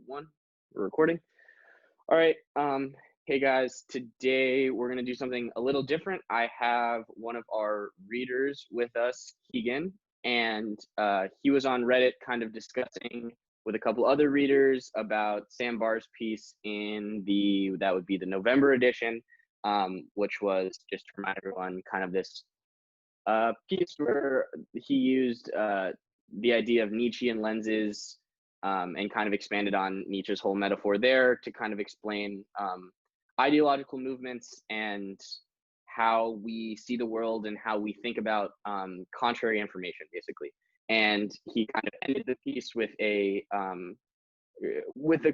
One, we're recording. All right. Hey guys, today we're gonna do something a little different. I have one of our readers with us, Keegan, and he was on Reddit kind of discussing with a couple other readers about Sam Barr's piece in that would be the November edition, which was, just to remind everyone, kind of this piece where he used the idea of Nietzschean lenses, and kind of expanded on Nietzsche's whole metaphor there to kind of explain ideological movements and how we see the world and how we think about contrary information, basically. And he kind of ended the piece with a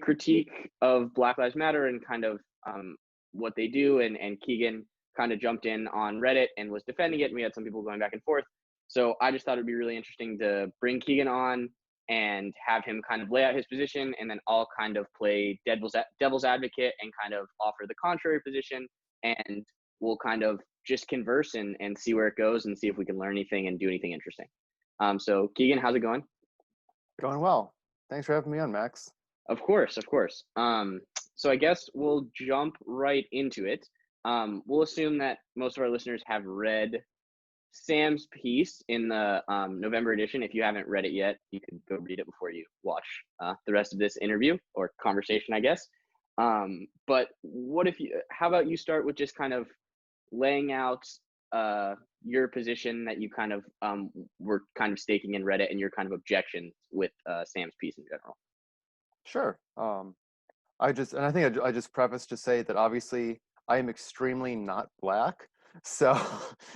critique of Black Lives Matter and kind of what they do. And Keegan kind of jumped in on Reddit and was defending it, and we had some people going back and forth. So I just thought it'd be really interesting to bring Keegan on and have him kind of lay out his position, and then I'll kind of play devil's advocate and kind of offer the contrary position, and we'll kind of just converse and see where it goes and see if we can learn anything and do anything interesting. So Keegan, how's it going? Going well. Thanks for having me on, Max. Of course. So I guess we'll jump right into it. We'll assume that most of our listeners have read Sam's piece in the November edition. If you haven't read it yet, you could go read it before you watch the rest of this interview or conversation, I guess. But how about you start with just kind of laying out your position that you kind of were kind of staking in Reddit and your kind of objections with Sam's piece in general. Sure. I think I just preface to say that obviously I am extremely not Black. So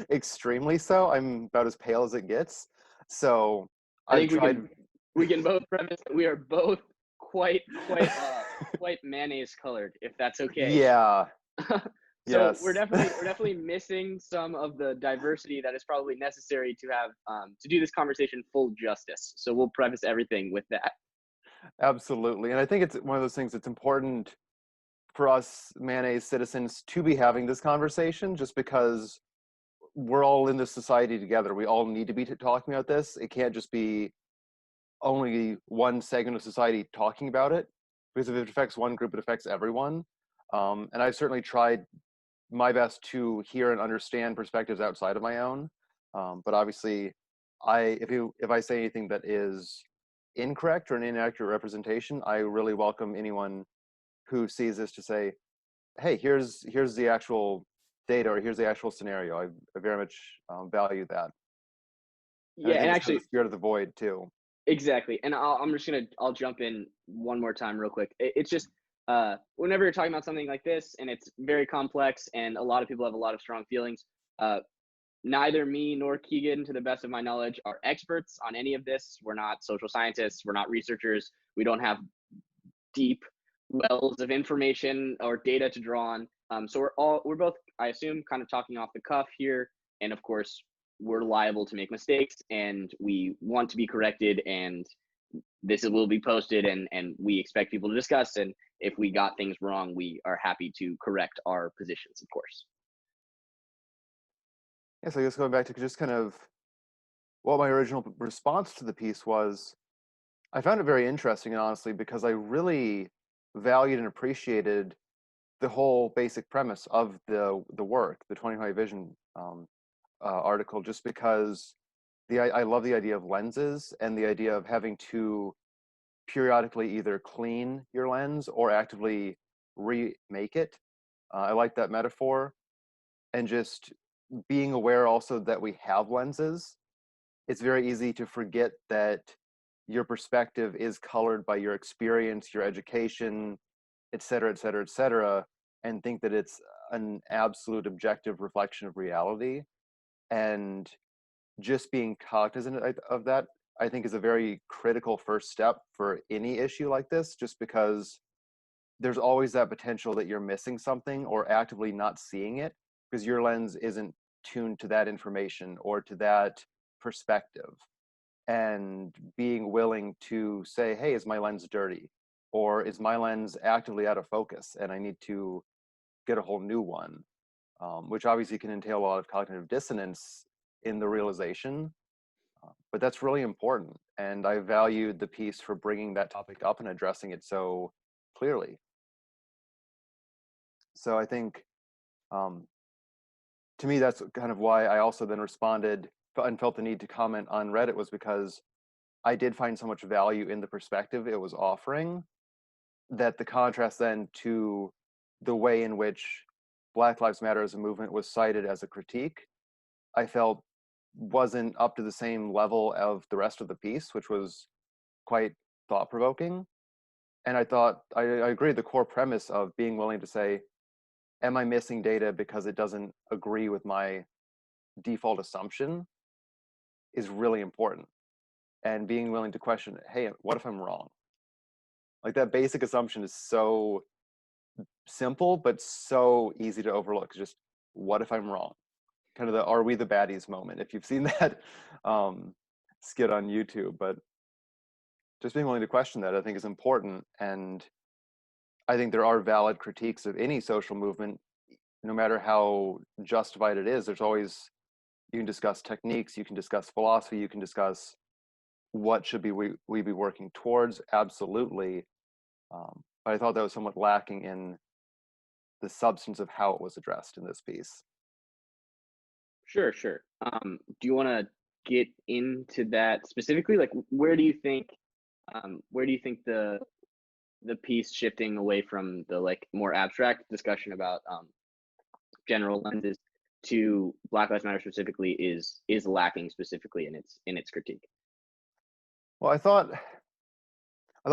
extremely so. I'm about as pale as it gets. So I think we can both preface that we are both quite mayonnaise colored, if that's okay. Yeah. So yes. we're definitely missing some of the diversity that is probably necessary to have to do this conversation full justice. So we'll preface everything with that. Absolutely. And I think it's one of those things that's important for us mayonnaise citizens to be having this conversation, just because we're all in this society together. We all need to be talking about this. It can't just be only one segment of society talking about it, because if it affects one group, it affects everyone. And I've certainly tried my best to hear and understand perspectives outside of my own. But obviously, if I say anything that is incorrect or an inaccurate representation, I really welcome anyone who sees this to say, hey, here's the actual data, or here's the actual scenario. I very much value that. And Yeah, I think and it's actually, kind of the spirit of the void too. exactly. And I'll jump in one more time real quick. It's just whenever you're talking about something like this and it's very complex and a lot of people have a lot of strong feelings, neither me nor Keegan, to the best of my knowledge, are experts on any of this. We're not social scientists. We're not researchers. We don't have deep wells of information or data to draw on. So we're both, I assume, kind of talking off the cuff here. And of course, we're liable to make mistakes, and we want to be corrected, and this will be posted, and we expect people to discuss. And if we got things wrong, we are happy to correct our positions, of course. Yeah, so I guess going back to just kind of what my original response to the piece was, I found it very interesting, and honestly, because I really valued and appreciated the whole basic premise of the work, the 2020 Vision article, just because I love the idea of lenses and the idea of having to periodically either clean your lens or actively remake it. I like that metaphor, and just being aware also that we have lenses. It's very easy to forget that your perspective is colored by your experience, your education, et cetera, et cetera, et cetera, and think that it's an absolute objective reflection of reality. And just being cognizant of that, I think, is a very critical first step for any issue like this, just because there's always that potential that you're missing something or actively not seeing it because your lens isn't tuned to that information or to that perspective. And being willing to say, hey, is my lens dirty? Or is my lens actively out of focus and I need to get a whole new one? Which obviously can entail a lot of cognitive dissonance in the realization. But that's really important, and I valued the piece for bringing that topic up and addressing it so clearly. So I think, um, to me, that's kind of why I also then responded and felt the need to comment on Reddit, was because I did find so much value in the perspective it was offering, that the contrast then to the way in which Black Lives Matter as a movement was cited as a critique, I felt wasn't up to the same level of the rest of the piece, which was quite thought provoking. And I thought, I agree, the core premise of being willing to say, am I missing data because it doesn't agree with my default assumption, is really important. And being willing to question, hey, what if I'm wrong? Like, that basic assumption is so simple, but so easy to overlook. Just, what if I'm wrong? Kind of the "Are we the baddies" moment, if you've seen that um, skit on YouTube. But just being willing to question that, I think, is important. And I think there are valid critiques of any social movement, no matter how justified it is. There's always, you can discuss techniques, you can discuss philosophy, you can discuss what should be we be working towards. Absolutely. But I thought that was somewhat lacking in the substance of how it was addressed in this piece. Sure, sure. Do you want to get into that specifically? Like, where do you think the piece shifting away from the like more abstract discussion about general lenses to Black Lives Matter specifically is lacking specifically in its critique? Well, I thought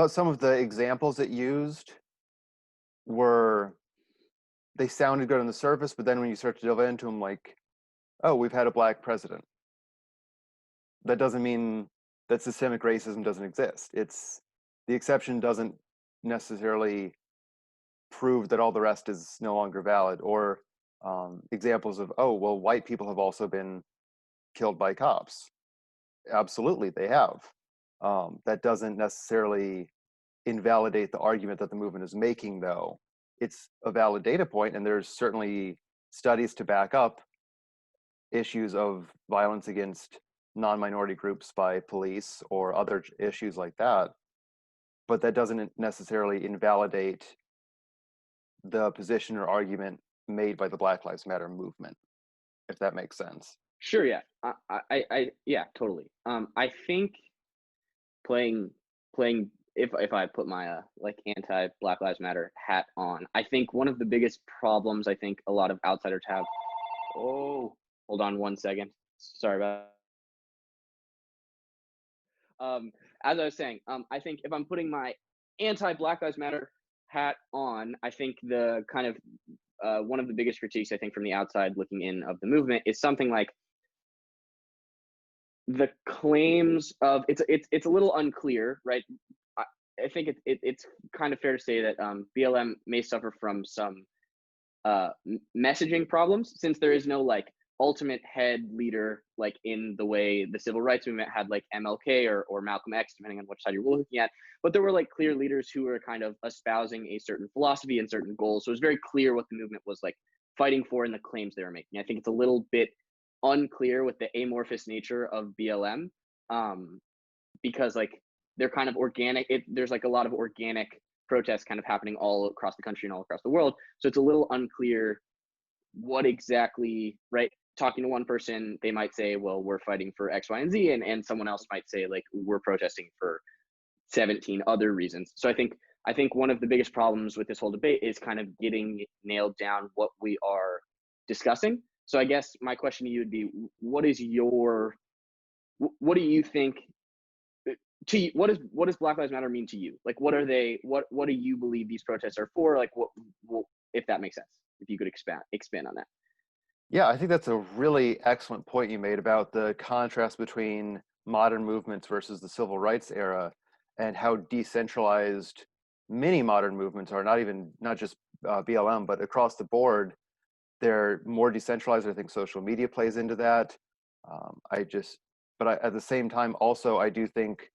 some of the examples it used were, they sounded good on the surface, but then when you start to delve into them, like, oh, we've had a black president. That doesn't mean that systemic racism doesn't exist. It's, the exception doesn't necessarily prove that all the rest is no longer valid. Or examples of, oh, well, white people have also been killed by cops. Absolutely, they have. That doesn't necessarily invalidate the argument that the movement is making, though. It's a valid data point, and there's certainly studies to back up issues of violence against non-minority groups by police or other issues like that. But that doesn't necessarily invalidate the position or argument made by the Black Lives Matter movement, if that makes sense. Sure, yeah. Yeah, totally. I think playing playing if I put my like anti Black Lives Matter hat on, I think one of the biggest problems I think a lot of outsiders have. Oh, hold on one second. Sorry about. As I was saying, I think if I'm putting my anti Black Lives Matter hat on, I think the kind of one of the biggest critiques I think from the outside looking in of the movement is something like the claims of it's a little unclear, right? I, I think it's kind of fair to say that BLM may suffer from some messaging problems since there is no like ultimate head leader like in the way the civil rights movement had like MLK or Malcolm X, depending on which side you're looking at. But there were like clear leaders who were kind of espousing a certain philosophy and certain goals. So it was very clear what the movement was like fighting for and the claims they were making. I think it's a little bit unclear with the amorphous nature of BLM, um, because like they're kind of organic. There's like a lot of organic protests kind of happening all across the country and all across the world. So it's a little unclear what exactly, right? Talking to one person, they might say, well, we're fighting for X, Y, and Z. And someone else might say, like, we're protesting for 17 other reasons. So I think one of the biggest problems with this whole debate is kind of getting nailed down what we are discussing. So I guess my question to you would be, what do you think to you, what does Black Lives Matter mean to you? Like, what are they? What do you believe these protests are for? Like, what if that makes sense? If you could expand on that. Yeah, I think that's a really excellent point you made about the contrast between modern movements versus the civil rights era, and how decentralized many modern movements are. Not just BLM, but across the board, they're more decentralized. I think social media plays into that. I just, but at the same time, also, I do think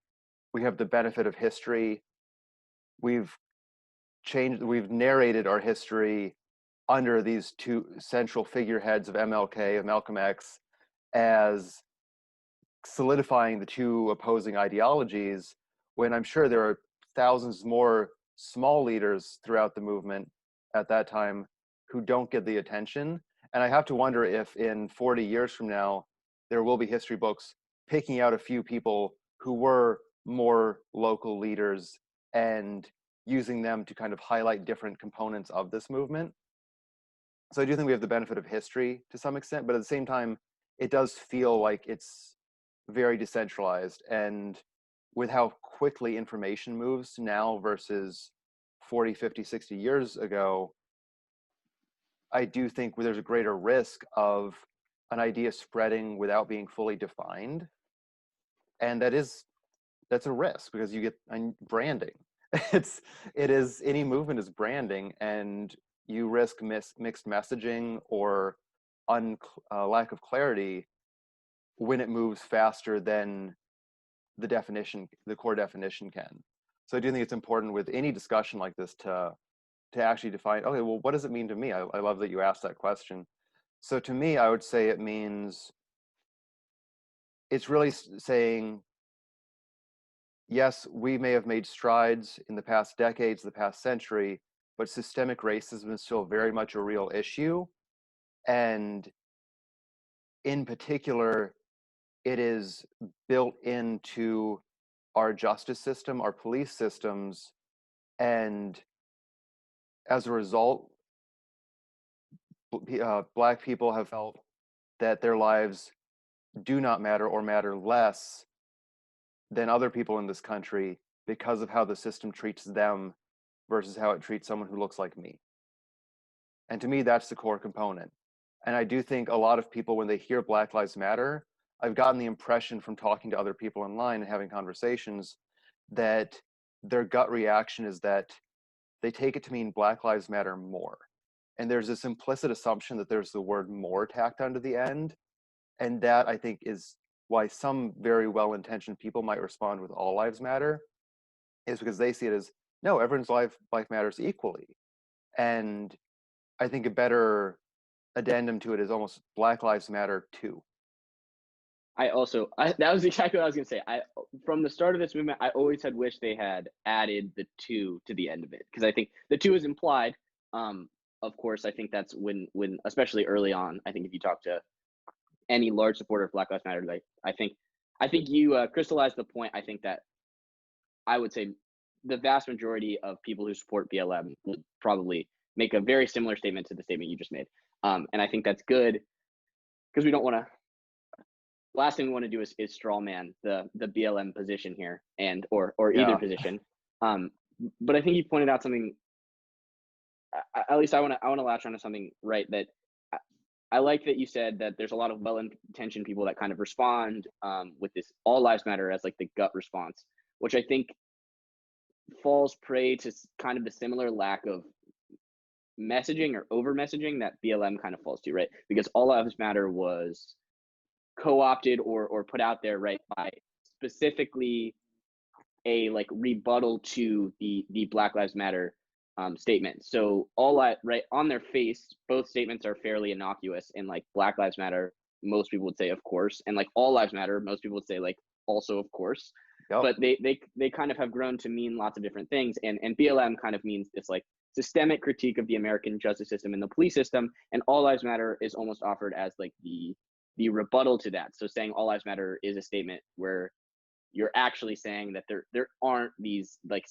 we have the benefit of history. We've we've narrated our history under these two central figureheads of MLK, of Malcolm X, as solidifying the two opposing ideologies, when I'm sure there are thousands more small leaders throughout the movement at that time who don't get the attention. And I have to wonder if in 40 years from now, there will be history books picking out a few people who were more local leaders and using them to kind of highlight different components of this movement. So I do think we have the benefit of history to some extent, but at the same time, it does feel like it's very decentralized. And with how quickly information moves now versus 40, 50, 60 years ago, I do think there's a greater risk of an idea spreading without being fully defined. And that's a risk because you get branding. It's it is any movement is branding, and you risk mixed messaging or lack of clarity when it moves faster than the core definition can. So I do think it's important with any discussion like this to actually define, okay, well, what does it mean to me? I love that you asked that question. So to me, I would say it means, it's really saying, yes, we may have made strides in the past decades, the past century, but systemic racism is still very much a real issue. And in particular, it is built into our justice system, our police systems, and as a result, Black people have felt that their lives do not matter or matter less than other people in this country because of how the system treats them versus how it treats someone who looks like me. And to me, that's the core component. And I do think a lot of people, when they hear Black Lives Matter, I've gotten the impression from talking to other people online and having conversations that their gut reaction is that they take it to mean Black Lives Matter more. And there's this implicit assumption that there's the word more tacked onto the end. And that, I think, is why some very well-intentioned people might respond with all lives matter, is because they see it as, no, everyone's life matters equally. And I think a better addendum to it is almost Black Lives Matter too. That was exactly what I was gonna say. From the start of this movement, I always had wished they had added the two to the end of it, because I think the two is implied. Of course, I think that's when especially early on. I think if you talk to any large supporter of Black Lives Matter, like I think you crystallized the point. I think that I would say the vast majority of people who support BLM would probably make a very similar statement to the statement you just made. And I think that's good, because we don't want to. Last thing we want to do is straw man the BLM position here, and or either Yeah. position. But I think you pointed out something. At least I want to latch onto something, right? That I like that you said that there's a lot of well-intentioned people that kind of respond with this all lives matter as like the gut response, which I think falls prey to kind of the similar lack of messaging or over messaging that BLM kind of falls to, right? Because all lives matter was co-opted or put out there, right, by specifically a like rebuttal to the Black Lives Matter statement. So right on their face, both statements are fairly innocuous. And like Black Lives Matter, most people would say, of course, and like all lives matter, most people would say like also of course. Yep. But they kind of have grown to mean lots of different things, and BLM kind of means this like systemic critique of the American justice system and the police system, and all lives matter is almost offered as like the rebuttal to that. So saying all lives matter is a statement where you're actually saying that there aren't these like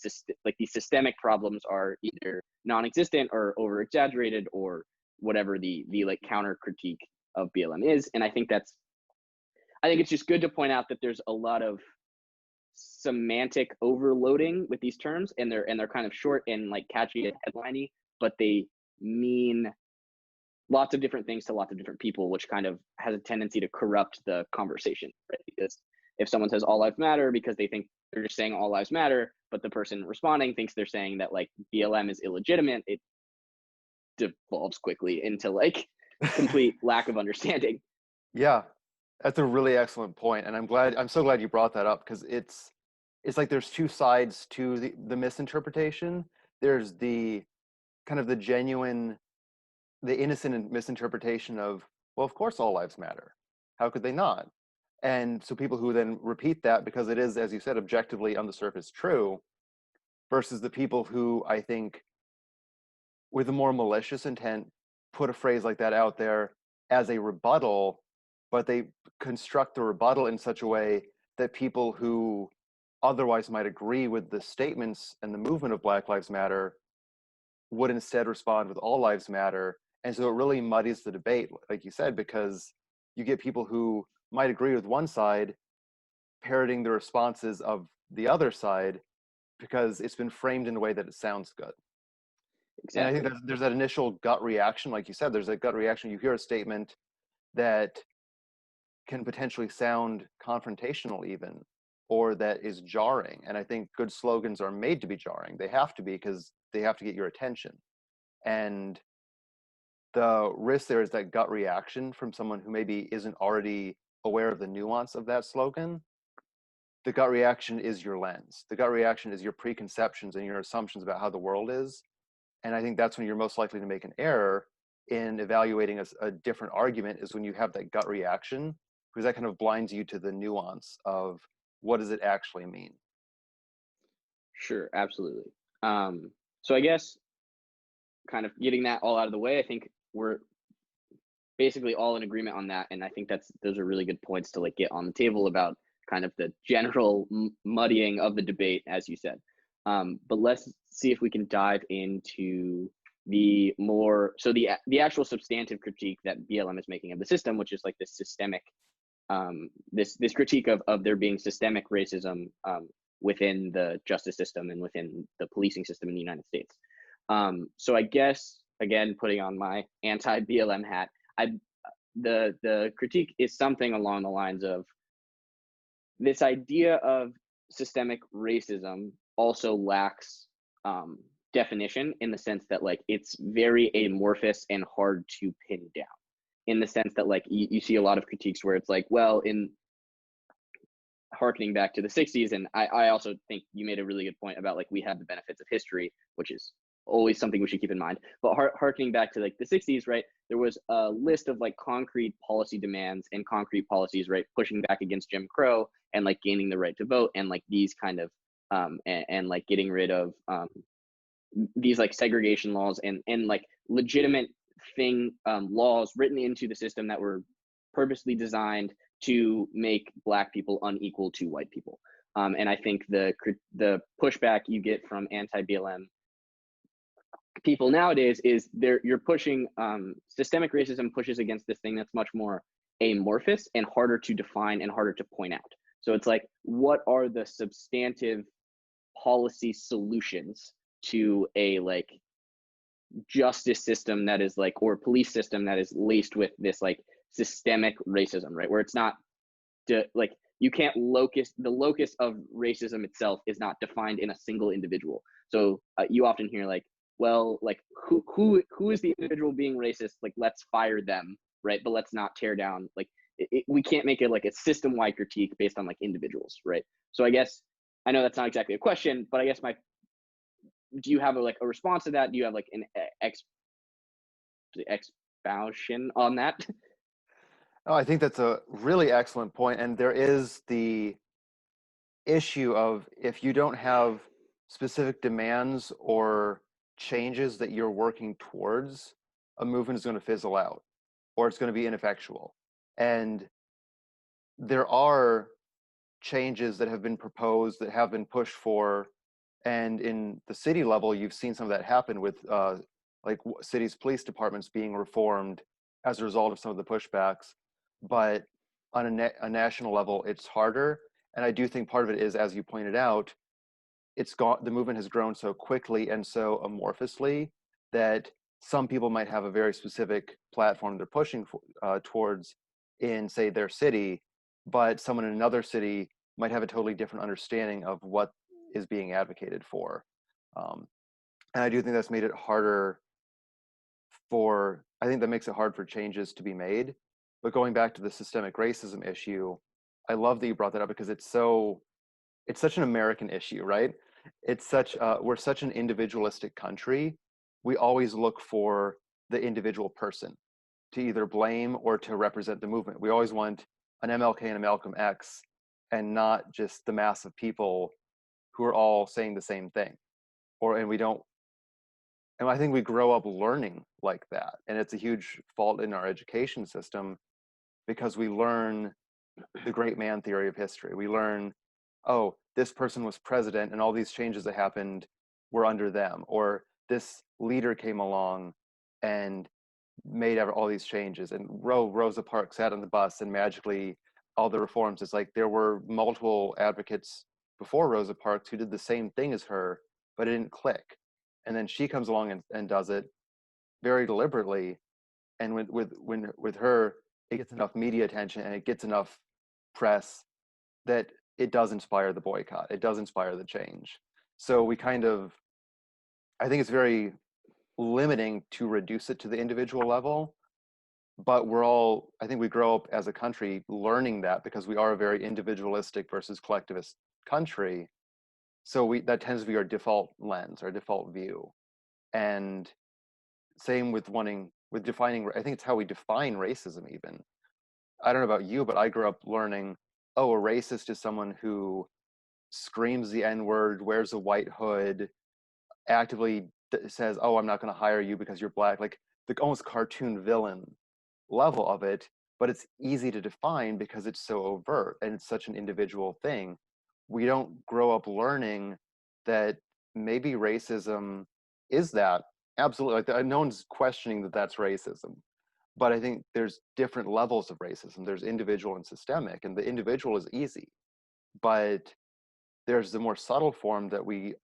these systemic problems are either non-existent or over exaggerated or whatever the like counter critique of BLM is. And I think it's just good to point out that there's a lot of semantic overloading with these terms, and they're kind of short and like catchy and headliney, but they mean lots of different things to lots of different people, which kind of has a tendency to corrupt the conversation, right? Because if someone says all lives matter because they think they're just saying all lives matter, but the person responding thinks they're saying that like BLM is illegitimate, it devolves quickly into like complete lack of understanding. Yeah, that's a really excellent point, and I'm so glad you brought that up, because it's like there's two sides to the misinterpretation. There's the kind of the genuine, the innocent misinterpretation of, well, of course all lives matter. How could they not? And so people who then repeat that because it is, as you said, objectively on the surface true, versus the people who I think with a more malicious intent put a phrase like that out there as a rebuttal, but they construct the rebuttal in such a way that people who otherwise might agree with the statements and the movement of Black Lives Matter would instead respond with All Lives Matter. And so it really muddies the debate, like you said, because you get people who might agree with one side parroting the responses of the other side because it's been framed in a way that it sounds good. And I think Exactly. there's that initial gut reaction, like you said, there's a gut reaction. You hear a statement that can potentially sound confrontational even, or that is jarring. And I think good slogans are made to be jarring. They have to be because they have to get your attention. And the risk there is that gut reaction from someone who maybe isn't already aware of the nuance of that slogan. The gut reaction is your lens. The gut reaction is your preconceptions and your assumptions about how the world is. And I think that's when you're most likely to make an error in evaluating a different argument, is when you have that gut reaction, because that kind of blinds you to the nuance of what does it actually mean. Sure, absolutely. So I guess kind of getting that all out of the way, I think we're basically all in agreement on that, and I think those are really good points to like get on the table about kind of the general muddying of the debate, as you said. But let's see if we can dive into the actual substantive critique that BLM is making of the system, which is like this systemic this critique of there being systemic racism within the justice system and within the policing system in the United States. So I guess again, putting on my anti-BLM hat, I the critique is something along the lines of this idea of systemic racism also lacks definition, in the sense that like it's very amorphous and hard to pin down, in the sense that like you see a lot of critiques where it's like, well, in harkening back to the 60s, and I also think you made a really good point about like we have the benefits of history, which is always something we should keep in mind. But harkening back to like the 60s, right, there was a list of like concrete policy demands and concrete policies, right, pushing back against Jim Crow and like gaining the right to vote, and like these kind of and like getting rid of these like segregation laws and like legitimate laws written into the system that were purposely designed to make Black people unequal to white people. And I think the pushback you get from anti-BLM people nowadays is you're pushing systemic racism pushes against this thing that's much more amorphous and harder to define and harder to point out. So it's like, what are the substantive policy solutions to a like justice system that is like, or police system that is laced with this like systemic racism, right? Where it's not like you can't the locus of racism itself is not defined in a single individual. So you often hear like, well, like who is the individual being racist? Like, let's fire them, right? But let's not tear down. Like, we can't make it like a system-wide critique based on like individuals, right? So I guess I know that's not exactly a question, but I guess do you have like a response to that? Do you have like an expansion on that? Oh, I think that's a really excellent point. And there is the issue of, if you don't have specific demands or changes that you're working towards, a movement is going to fizzle out or it's going to be ineffectual. And there are changes that have been proposed, that have been pushed for, and in the city level, you've seen some of that happen with like cities' police departments being reformed as a result of some of the pushbacks. But on a national level, it's harder. And I do think part of it is, as you pointed out, the movement has grown so quickly and so amorphously that some people might have a very specific platform they're pushing towards in, say, their city, but someone in another city might have a totally different understanding of what is being advocated for. And I do think that's made it harder I think that makes it hard for changes to be made. But going back to the systemic racism issue, I love that you brought that up, because it's such an American issue, right? We're such an individualistic country. We always look for the individual person to either blame or to represent the movement. We always want an MLK and a Malcolm X, and not just the mass of people who are all saying the same thing. And we don't, and I think we grow up learning like that. And it's a huge fault in our education system because we learn the great man theory of history. We learn, oh, this person was president and all these changes that happened were under them, or this leader came along and made all these changes. And Rosa Parks sat on the bus and magically all the reforms. It's like there were multiple advocates before Rosa Parks who did the same thing as her, but it didn't click. And then she comes along and does it very deliberately. And with her, it gets enough media attention and it gets enough press that it does inspire the boycott. It does inspire the change. So we kind of, I think it's very limiting to reduce it to the individual level, but I think we grow up as a country learning that because we are a very individualistic versus collectivist country. So that tends to be our default lens, our default view. And same with defining, I think it's how we define racism even. I don't know about you, but I grew up learning, oh, a racist is someone who screams the N-word, wears a white hood, actively says, oh, I'm not going to hire you because you're black, like the almost cartoon villain level of it. But it's easy to define because it's so overt and it's such an individual thing. We don't grow up learning that maybe racism is that. Absolutely. Like, no one's questioning that that's racism. But I think there's different levels of racism. There's individual and systemic, and the individual is easy. But there's the more subtle form that we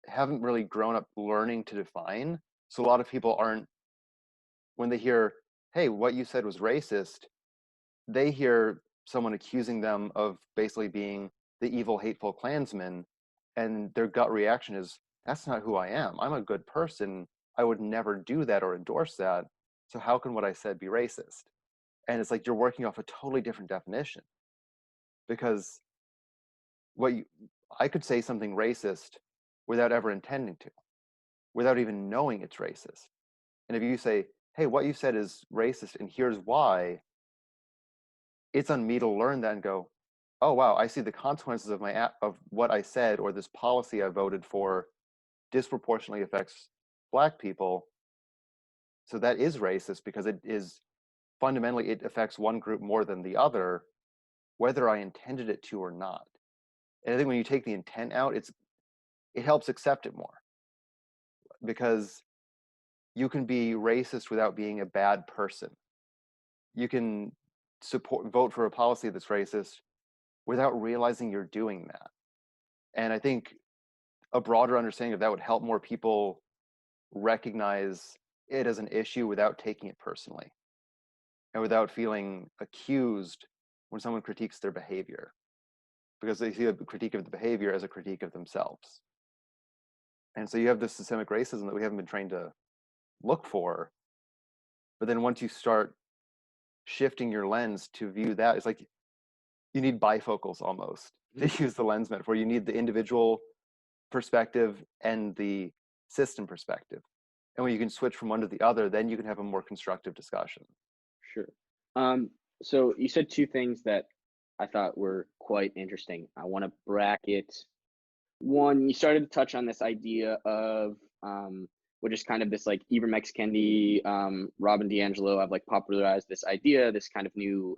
haven't really grown up learning to define. So a lot of people aren't, when they hear, hey, what you said was racist, they hear someone accusing them of basically being the evil, hateful Klansman, and their gut reaction is, that's not who I am. I'm a good person. I would never do that or endorse that. So how can what I said be racist? And it's like you're working off a totally different definition because what you, I could say something racist without ever intending to, without even knowing it's racist. And if you say, hey, what you said is racist and here's why, it's on me to learn that and go, oh wow, I see the consequences of of what I said or this policy I voted for disproportionately affects black people. So that is racist because it is fundamentally, it affects one group more than the other, whether I intended it to or not. And I think when you take the intent out, it helps accept it more because you can be racist without being a bad person. You can vote for a policy that's racist without realizing you're doing that. And I think a broader understanding of that would help more people recognize it as an issue without taking it personally and without feeling accused when someone critiques their behavior, because they see a critique of the behavior as a critique of themselves. And so you have this systemic racism that we haven't been trained to look for. But then once you start shifting your lens to view that, it's like you need bifocals almost to use the lens metaphor. You need the individual perspective and the system perspective. And when you can switch from one to the other, then you can have a more constructive discussion. Sure. So you said two things that I thought were quite interesting. I want to bracket one. You started to touch on this idea of which is kind of this like Ibram X. Kendi, Robin DiAngelo have like popularized this idea, this kind of new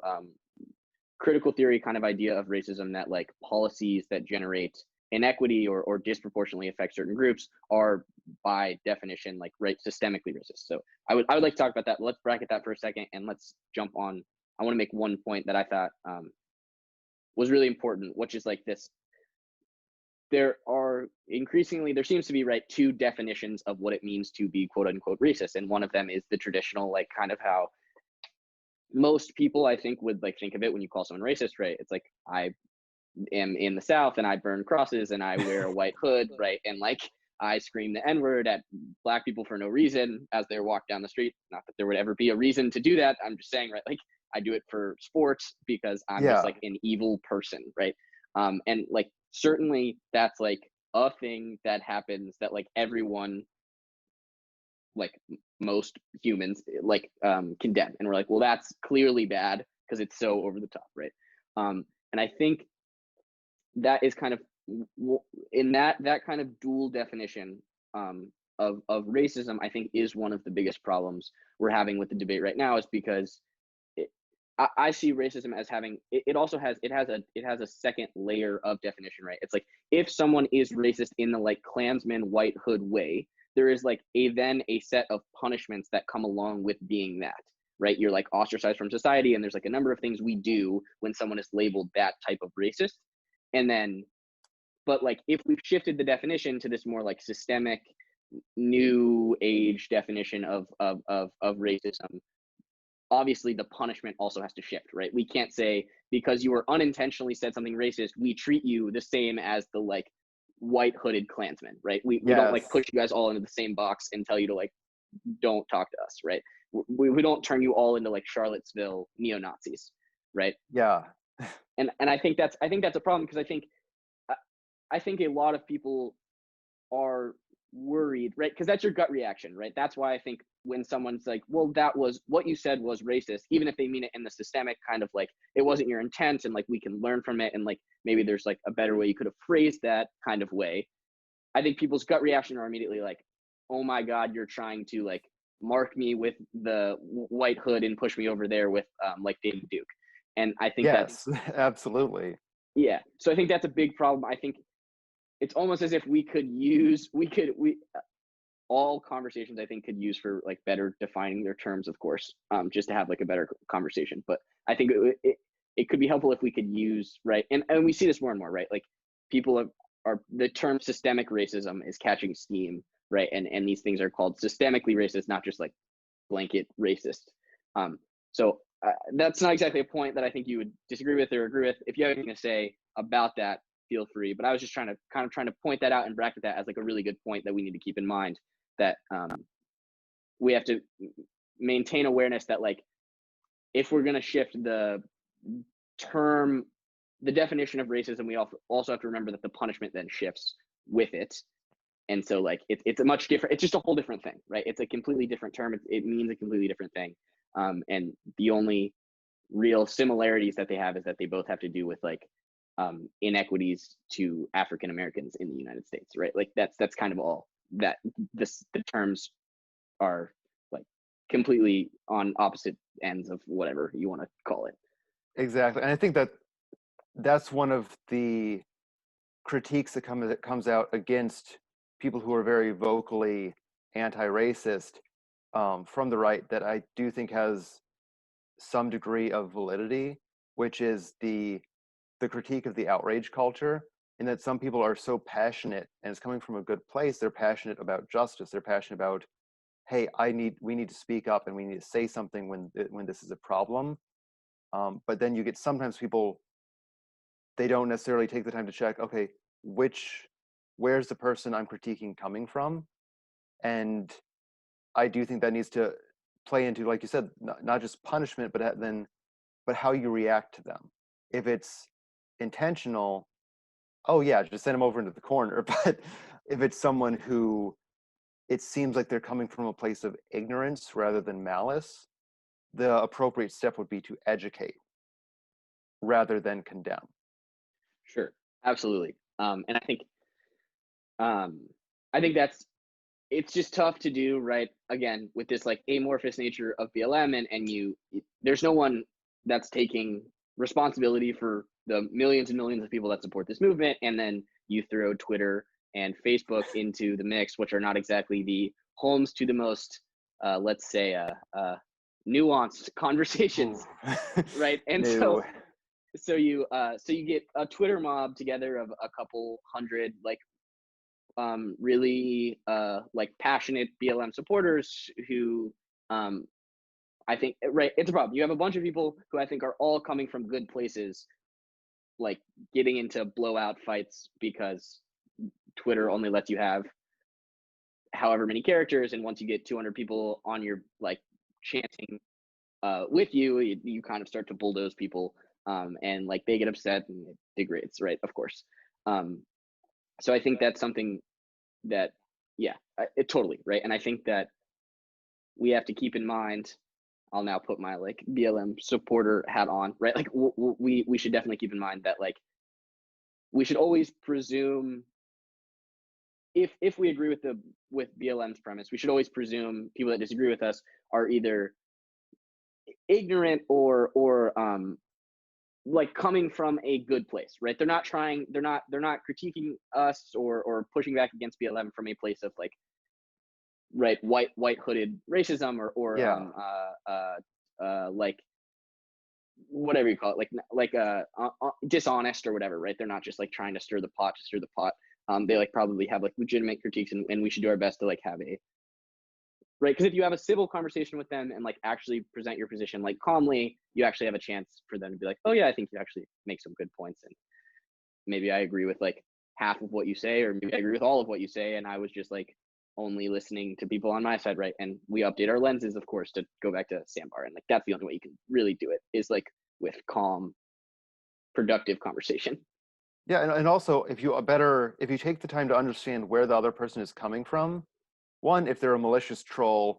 critical theory kind of idea of racism, that like policies that generate inequity or disproportionately affect certain groups are by definition like systemically racist. So I would like to talk about that. Let's bracket that for a second and let's jump on. I want to make one point that I thought was really important, which is like this. There seems to be two definitions of what it means to be quote unquote racist. And one of them is the traditional, like kind of how most people I think would like think of it when you call someone racist, right? It's like, I am in the South and I burn crosses and I wear a white hood, right? And like I scream the N-word at black people for no reason as they walk down the street. Not that there would ever be a reason to do that. I'm just saying, right? Like I do it for sports because I'm just like an evil person, right? And like certainly that's like a thing that happens that like everyone, like most humans, like condemn, and we're like, well, that's clearly bad. because it's so over the top, right? And I think that is kind of in that kind of dual definition of racism, I think is one of the biggest problems we're having with the debate right now, is because it, I see racism as having it also has it has a second layer of definition, right? It's like if someone is racist in the like Klansman white hood way, there is like a set of punishments that come along with being that, right? You're like ostracized from society, and there's like a number of things we do when someone is labeled that type of racist. And then, but like if we've shifted the definition to this more like systemic new age definition of racism, obviously the punishment also has to shift, right? We can't say because you were unintentionally said something racist, we treat you the same as the like white hooded Klansman, right? We don't like Yes. push you guys all into the same box and tell you to like don't talk to us, right? We don't turn you all into like Charlottesville neo-Nazis, right? Yeah. And I think that's a problem, because I think a lot of people are worried, right? Because that's your gut reaction, right? That's why I think when someone's like, well, that was what you said was racist, even if they mean it in the systemic kind of like, it wasn't your intent, and like we can learn from it, and like maybe there's like a better way you could have phrased that kind of way. I think people's gut reaction are immediately like, oh my God, you're trying to like mark me with the white hood and push me over there with like David Duke. And I think that's, Yes. Absolutely. yeah. So I think that's a big problem. I think it's almost as if we all conversations I think could use for like better defining their terms, of course, just to have like a better conversation. But I think it could be helpful if we could use, right, and we see this more and more, right? Like people are the term systemic racism is catching steam, right? And these things are called systemically racist, not just like blanket racist. So that's not exactly a point that I think you would disagree with or agree with. If you have anything to say about that, feel free. But I was just trying to point that out and bracket that as like a really good point that we need to keep in mind, that we have to maintain awareness that like if we're going to shift term the definition of racism, we also have to remember that the punishment then shifts with it. And so like it's a much different, it's just a whole different thing, right? It's a completely different term. It means a completely different thing. And the only real similarities that they have is that they both have to do with like inequities to African Americans in the United States, right? Like that's kind of all that the terms are like completely on opposite ends of whatever you want to call it. Exactly. And I think that that's one of the critiques that comes out against people who are very vocally anti-racist, from the right, that I do think has some degree of validity, which is the critique of the outrage culture, and that some people are so passionate, and it's coming from a good place. They're passionate about justice. They're passionate about, hey, we need to speak up and we need to say something when this is a problem. But then you get sometimes people, they don't necessarily take the time to check, okay, where's the person I'm critiquing coming from? And I do think that needs to play into, like you said, not just punishment, but how you react to them. If it's intentional, oh yeah, just send them over into the corner. But if it's someone who it seems like they're coming from a place of ignorance rather than malice, the appropriate step would be to educate rather than condemn. Sure, absolutely. And um, I think that's it's just tough to do, right? Again, with this like amorphous nature of BLM, and there's no one that's taking responsibility for the millions and millions of people that support this movement, and then you throw Twitter and Facebook into the mix, which are not exactly the homes to the most, let's say, nuanced conversations, right? And No. so you get a Twitter mob together of a couple hundred like really like passionate BLM supporters who I think, right, it's a problem. You have a bunch of people who I think are all coming from good places, like getting into blowout fights because Twitter only lets you have however many characters, and once you get 200 people on your like chanting with you kind of start to bulldoze people, and like they get upset and it degrades, right? Of course. Um, so I think that's something that, yeah, it totally, right. And I think that we have to keep in mind I'll now put my like BLM supporter hat on, right? Like we should definitely keep in mind that like we should always presume if we agree with the with BLM's premise, we should always presume people that disagree with us are either ignorant or like coming from a good place, right? They're not critiquing us or pushing back against BLM from a place of like right white hooded racism or Yeah. like whatever you call it, like dishonest or whatever, right? They're not just like trying to stir the pot to stir the pot. They like probably have like legitimate critiques, and we should do our best to like have a right, because if you have a civil conversation with them and like actually present your position like calmly, you actually have a chance for them to be like, oh yeah, I think you actually make some good points, and maybe I agree with like half of what you say, or maybe I agree with all of what you say, and I was just like only listening to people on my side, right? And we update our lenses, of course, to go back to Sandbar, and like that's the only way you can really do it is like with calm, productive conversation. Yeah, and also if you take the time to understand where the other person is coming from, one, if they're a malicious troll,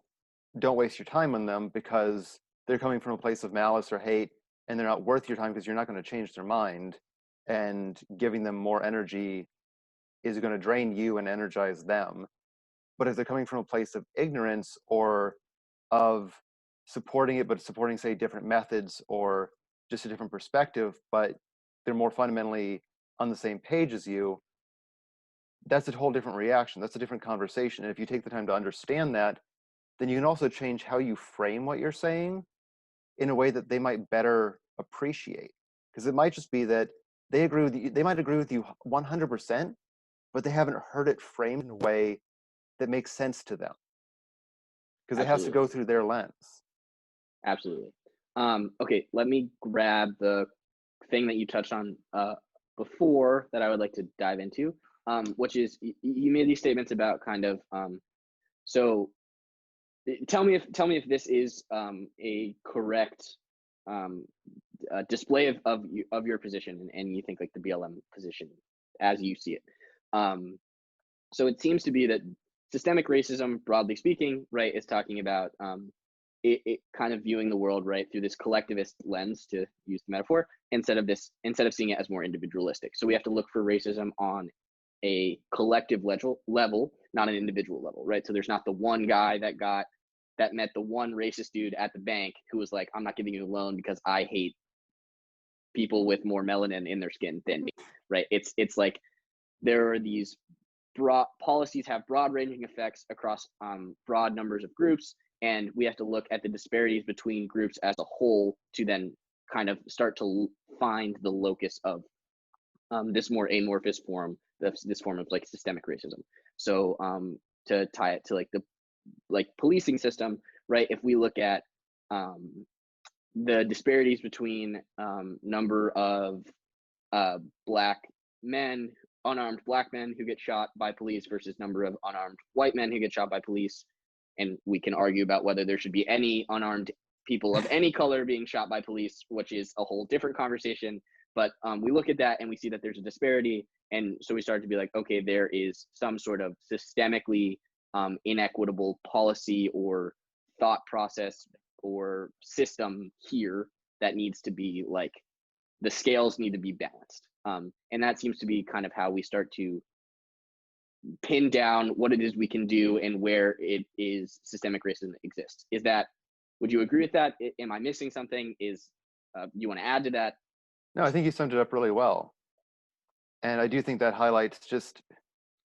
don't waste your time on them because they're coming from a place of malice or hate and they're not worth your time because you're not going to change their mind, and giving them more energy is going to drain you and energize them. But if they're coming from a place of ignorance or of supporting it, but supporting, say, different methods or just a different perspective, but they're more fundamentally on the same page as you, that's a whole different reaction. That's a different conversation. And if you take the time to understand that, then you can also change how you frame what you're saying in a way that they might better appreciate. Because it might just be that they agree with you, they might agree with you 100%, but they haven't heard it framed in a way that makes sense to them because it has to Absolutely, go through their lens. absolutely. Okay, let me grab the thing that you touched on before that I would like to dive into, which is you made these statements about kind of so tell me if this is a correct um, display of your position, and you think like the BLM position as you see it. Um, so it seems to be that systemic racism, broadly speaking, right, is talking about it kind of viewing the world right through this collectivist lens, to use the metaphor, instead of seeing it as more individualistic. So we have to look for racism on a collective level, not an individual level, right? So there's not the one guy that met the one racist dude at the bank who was like, I'm not giving you a loan because I hate people with more melanin in their skin than me, right? It's like there are these broad policies have broad ranging effects across broad numbers of groups, and we have to look at the disparities between groups as a whole to then kind of start to find the locus of this more amorphous form, this form of like systemic racism. So to tie it to like the like policing system, right? If we look at um, the disparities between number of black men, unarmed black men who get shot by police versus number of unarmed white men who get shot by police, and we can argue about whether there should be any unarmed people of any color being shot by police, which is a whole different conversation. But we look at that and we see that there's a disparity, and so we start to be like, okay, there is some sort of systemically inequitable policy or thought process or system here that needs to be like the scales need to be balanced. And that seems to be kind of how we start to pin down what it is we can do and where it is systemic racism exists. Is that, would you agree with that? Am I missing something? Is you want to add to that? No, I think you summed it up really well. And I do think that highlights just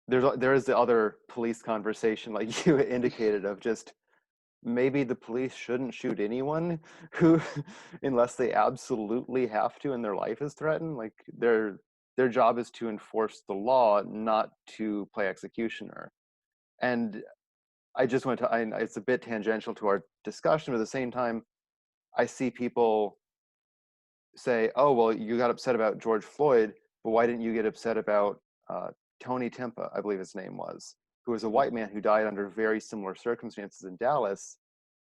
there is the other police conversation like you indicated of just maybe the police shouldn't shoot anyone who unless they absolutely have to and their life is threatened. Like their job is to enforce the law, not to play executioner. And I just want to it's a bit tangential to our discussion, but at the same time I see people say, oh well, you got upset about George Floyd, but why didn't you get upset about uh, Tony Timpa, I believe his name was, who was a white man who died under very similar circumstances in Dallas.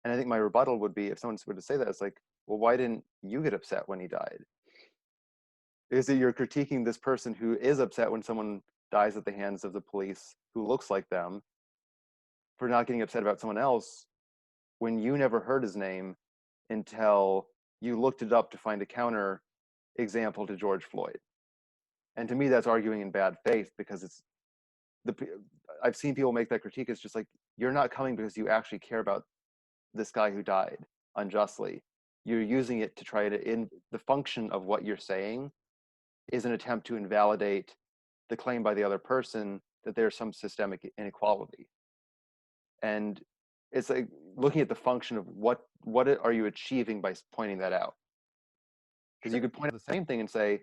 And I think my rebuttal would be, if someone were to say that, it's like, well, why didn't you get upset when he died? Is it you're critiquing this person who is upset when someone dies at the hands of the police who looks like them for not getting upset about someone else when you never heard his name until you looked it up to find a counter example to George Floyd. And to me, that's arguing in bad faith, because the I've seen people make that critique. It's just like, you're not coming because you actually care about this guy who died unjustly. You're using it to try to, in the function of what you're saying is an attempt to invalidate the claim by the other person that there's some systemic inequality. And it's like looking at the function of what are you achieving by pointing that out? Because you Sure. could point out the same thing and say,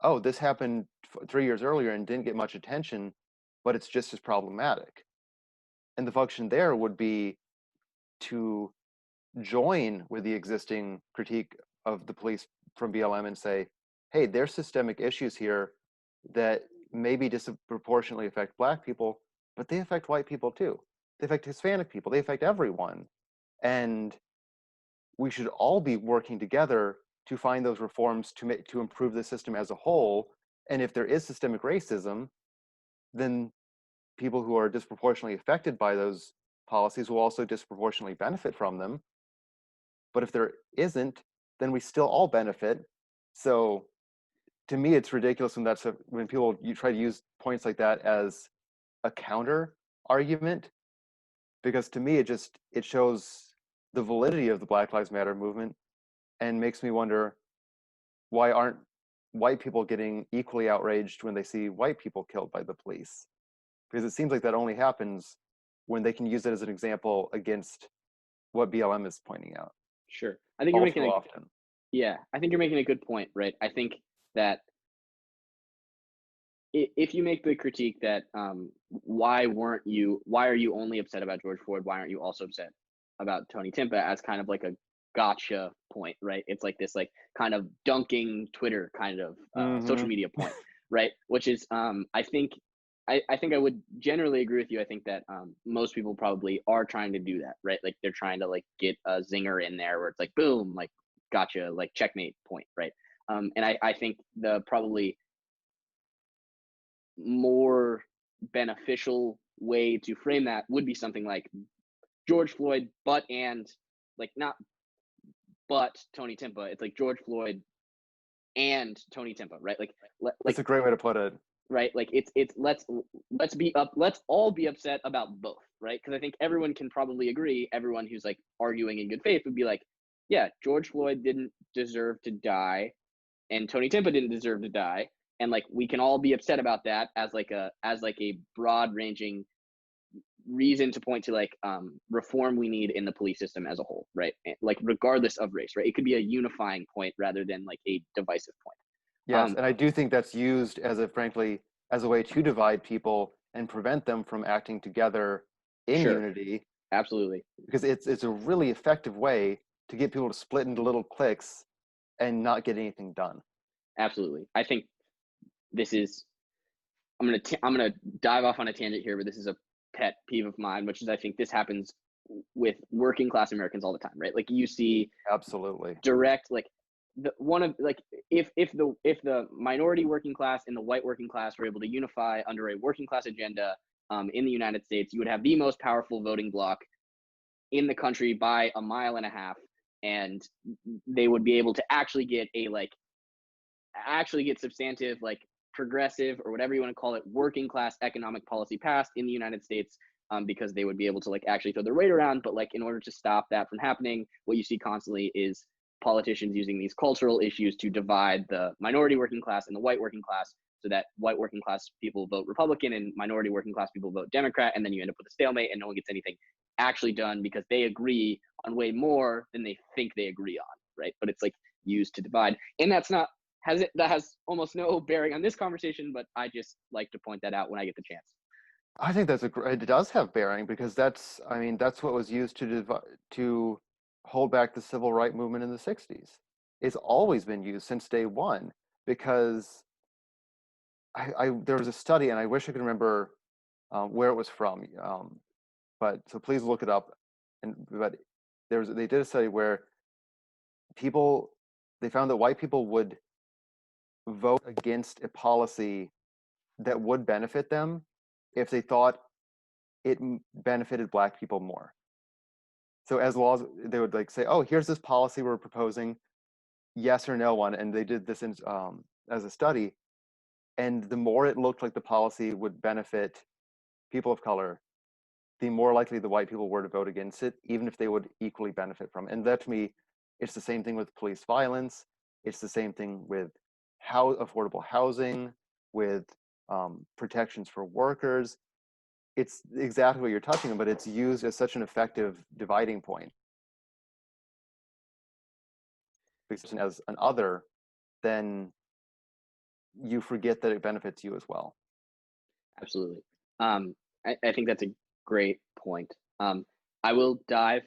oh, this happened 3 years earlier and didn't get much attention, but it's just as problematic. And the function there would be to join with the existing critique of the police from BLM and say, hey, there's systemic issues here that maybe disproportionately affect Black people, but they affect white people too. They affect Hispanic people. They affect everyone. And we should all be working together to find those reforms to improve the system as a whole. And if there is systemic racism, then people who are disproportionately affected by those policies will also disproportionately benefit from them. But if there isn't, then we still all benefit. So to me, it's ridiculous when people you try to use points like that as a counter argument, because to me it shows the validity of the Black Lives Matter movement and makes me wonder, why aren't white people getting equally outraged when they see white people killed by the police? Because it seems like that only happens when they can use it as an example against what BLM is pointing out Sure. I think you're all making too a often. Yeah, I think you're making a good point, right? I think that if you make the critique that why are you only upset about George Floyd? Why aren't you also upset about Tony Timpa, as kind of like a gotcha point, right? It's like this like kind of dunking Twitter kind of social Mm-hmm. media point, right? Which is I think I would generally agree with you. I think that most people probably are trying to do that, right? Like they're trying to like get a zinger in there where it's like boom, like gotcha, like checkmate point, right? And I think the probably more beneficial way to frame that would be something like George Floyd, like not but Tony Timpa. It's like George Floyd and Tony Timpa, right? That's a great way to put it. right, like it's let's all be upset about both, right? Because I think everyone can probably agree. Everyone who's like arguing in good faith would be like, yeah, George Floyd didn't deserve to die, and Tony Timpa didn't deserve to die, and like we can all be upset about that as like a broad ranging reason to point to like reform we need in the police system as a whole, right? Like regardless of race, right? It could be a unifying point rather than like a divisive point. Yes, Um, and I do think that's used as a way to divide people and prevent them from acting together in sure, unity, absolutely, because it's a really effective way to get people to split into little cliques and not get anything done. absolutely. I think this is I'm gonna dive off on a tangent here, but this is a pet peeve of mine, which is I think this happens with working class Americans all the time, right? Like you see Absolutely. direct like the one of like if the minority working class and the white working class were able to unify under a working class agenda in the United States, you would have the most powerful voting bloc in the country by a mile and a half, and they would be able to actually get substantive like progressive or whatever you want to call it working class economic policy passed in the United States, because they would be able to like actually throw their weight around. But like in order to stop that from happening, what you see constantly is politicians using these cultural issues to divide the minority working class and the white working class, so that white working class people vote Republican and minority working class people vote Democrat, and then you end up with a stalemate and no one gets anything actually done because they agree on way more than they think they agree on, right? But it's like used to divide, and that has almost no bearing on this conversation, but I just like to point that out when I get the chance. I think it does have bearing, because that's what was used to hold back the civil rights movement in the 60s. It's always been used since day one, because there was a study, and I wish I could remember where it was from, but so please look it up. But they did a study where people they found that white people would vote against a policy that would benefit them if they thought it benefited Black people more. So as laws, they would like say, "Oh, here's this policy we're proposing, yes or no one," and they did this in, as a study. And the more it looked like the policy would benefit people of color, the more likely the white people were to vote against it, even if they would equally benefit from it. And that to me, it's the same thing with police violence. It's the same thing with how affordable housing, with protections for workers. It's exactly what you're touching on, but it's used as such an effective dividing point. Because as an other, then you forget that it benefits you as well. Absolutely. I think that's a great point. I will dive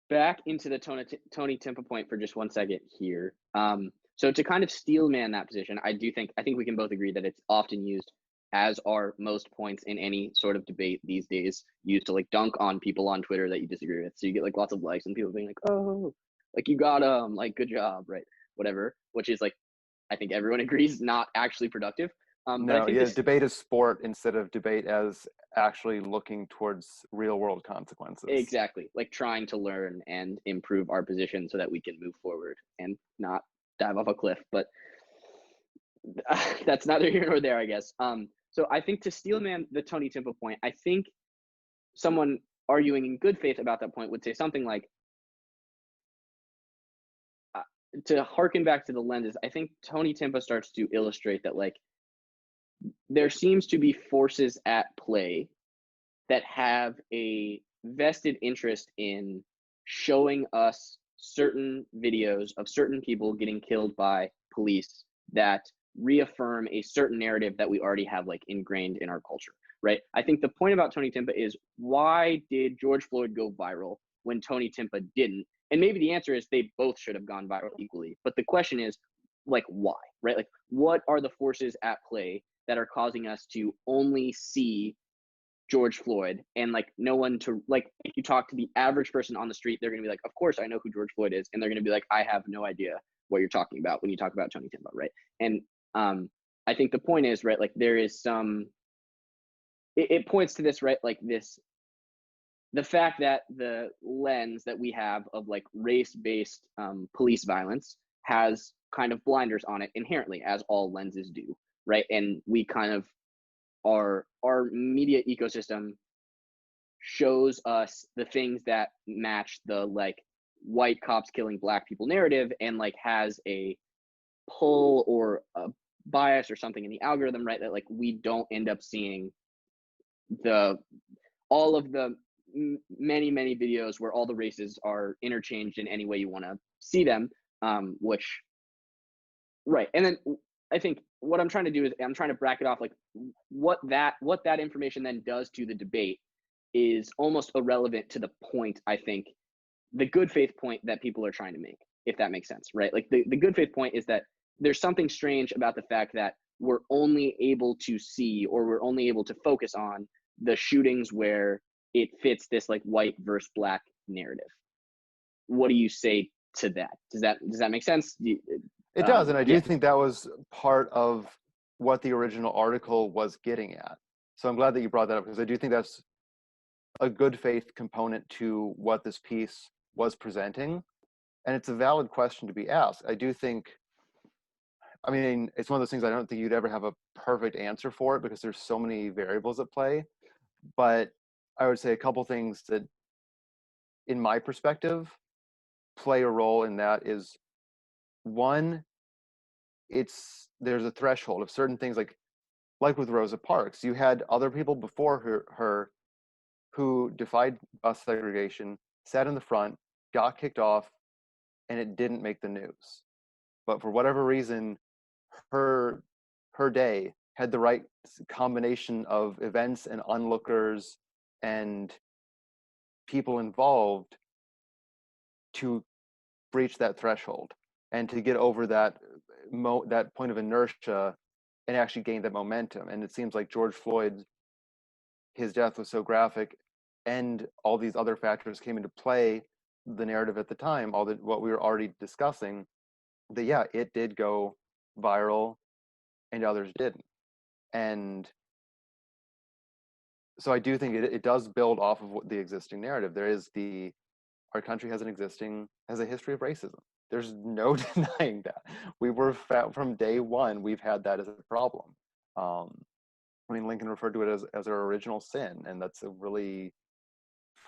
back into the Tony Timpa point for just 1 second here. So to kind of steel man that position, I think we can both agree that it's often used, as are most points in any sort of debate these days, used to like dunk on people on Twitter that you disagree with. So you get like lots of likes and people being like, "Oh, like you got like good job, right?" Whatever, which is like I think everyone agrees not actually productive. But I No, think yeah, this debate is sport instead of debate as actually looking towards real world consequences. exactly like trying to learn and improve our position so that we can move forward and not dive off a cliff. But that's neither here nor there, I guess. So I think to steelman the Tony Timpa point, I think someone arguing in good faith about that point would say something like, uh, to harken back to the lenses, I think Tony Timpa starts to illustrate that like there seems to be forces at play that have a vested interest in showing us certain videos of certain people getting killed by police that reaffirm a certain narrative that we already have like ingrained in our culture, right? I think the point about Tony Timpa is, why did George Floyd go viral when Tony Timpa didn't? And maybe the answer is they both should have gone viral equally. But the question is, like, why, right? Like, what are the forces at play that are causing us to only see George Floyd and like no one to like, if you talk to the average person on the street, they're gonna be like, of course I know who George Floyd is, and they're gonna be like, I have no idea what you're talking about when you talk about Tony Timba, right? And I think the point is, right, like there is some, it points to this, right, like this, the fact that the lens that we have of like race-based police violence has kind of blinders on it inherently, as all lenses do, right? And we kind of, our media ecosystem shows us the things that match the like white cops killing black people narrative, and like has a pull or a bias or something in the algorithm, right, that like we don't end up seeing the all of the many videos where all the races are interchanged in any way you want to see them, which, right. And then I think what I'm trying to do is I'm trying to bracket off like what that information then does to the debate is almost irrelevant to the point, I think, the good faith point that people are trying to make, if that makes sense, right? Like the good faith point is that there's something strange about the fact that we're only able to see, or we're only able to focus on the shootings where it fits this like white versus black narrative. What do you say to that? Does that make sense? It does, and I Yeah. do think that was part of what the original article was getting at. So I'm glad that you brought that up, because I do think that's a good faith component to what this piece was presenting. And it's a valid question to be asked. I do think, I mean, it's one of those things I don't think you'd ever have a perfect answer for it because there's so many variables at play. But I would say a couple things that, in my perspective, play a role in that is, one, there's a threshold of certain things, like with Rosa Parks. You had other people before her who defied bus segregation, sat in the front, got kicked off, and it didn't make the news. But for whatever reason, her her day had the right combination of events and onlookers and people involved to breach that threshold and to get over that point of inertia and actually gain that momentum. And it seems like George Floyd, his death was so graphic, and all these other factors came into play, the narrative at the time, all that what we were already discussing, that yeah, it did go viral and others didn't. And so I do think it does build off of the existing narrative. There is our country has a history of racism. There's no denying that. We were from day one, we've had that as a problem. I mean, Lincoln referred to it as our original sin, and that's a really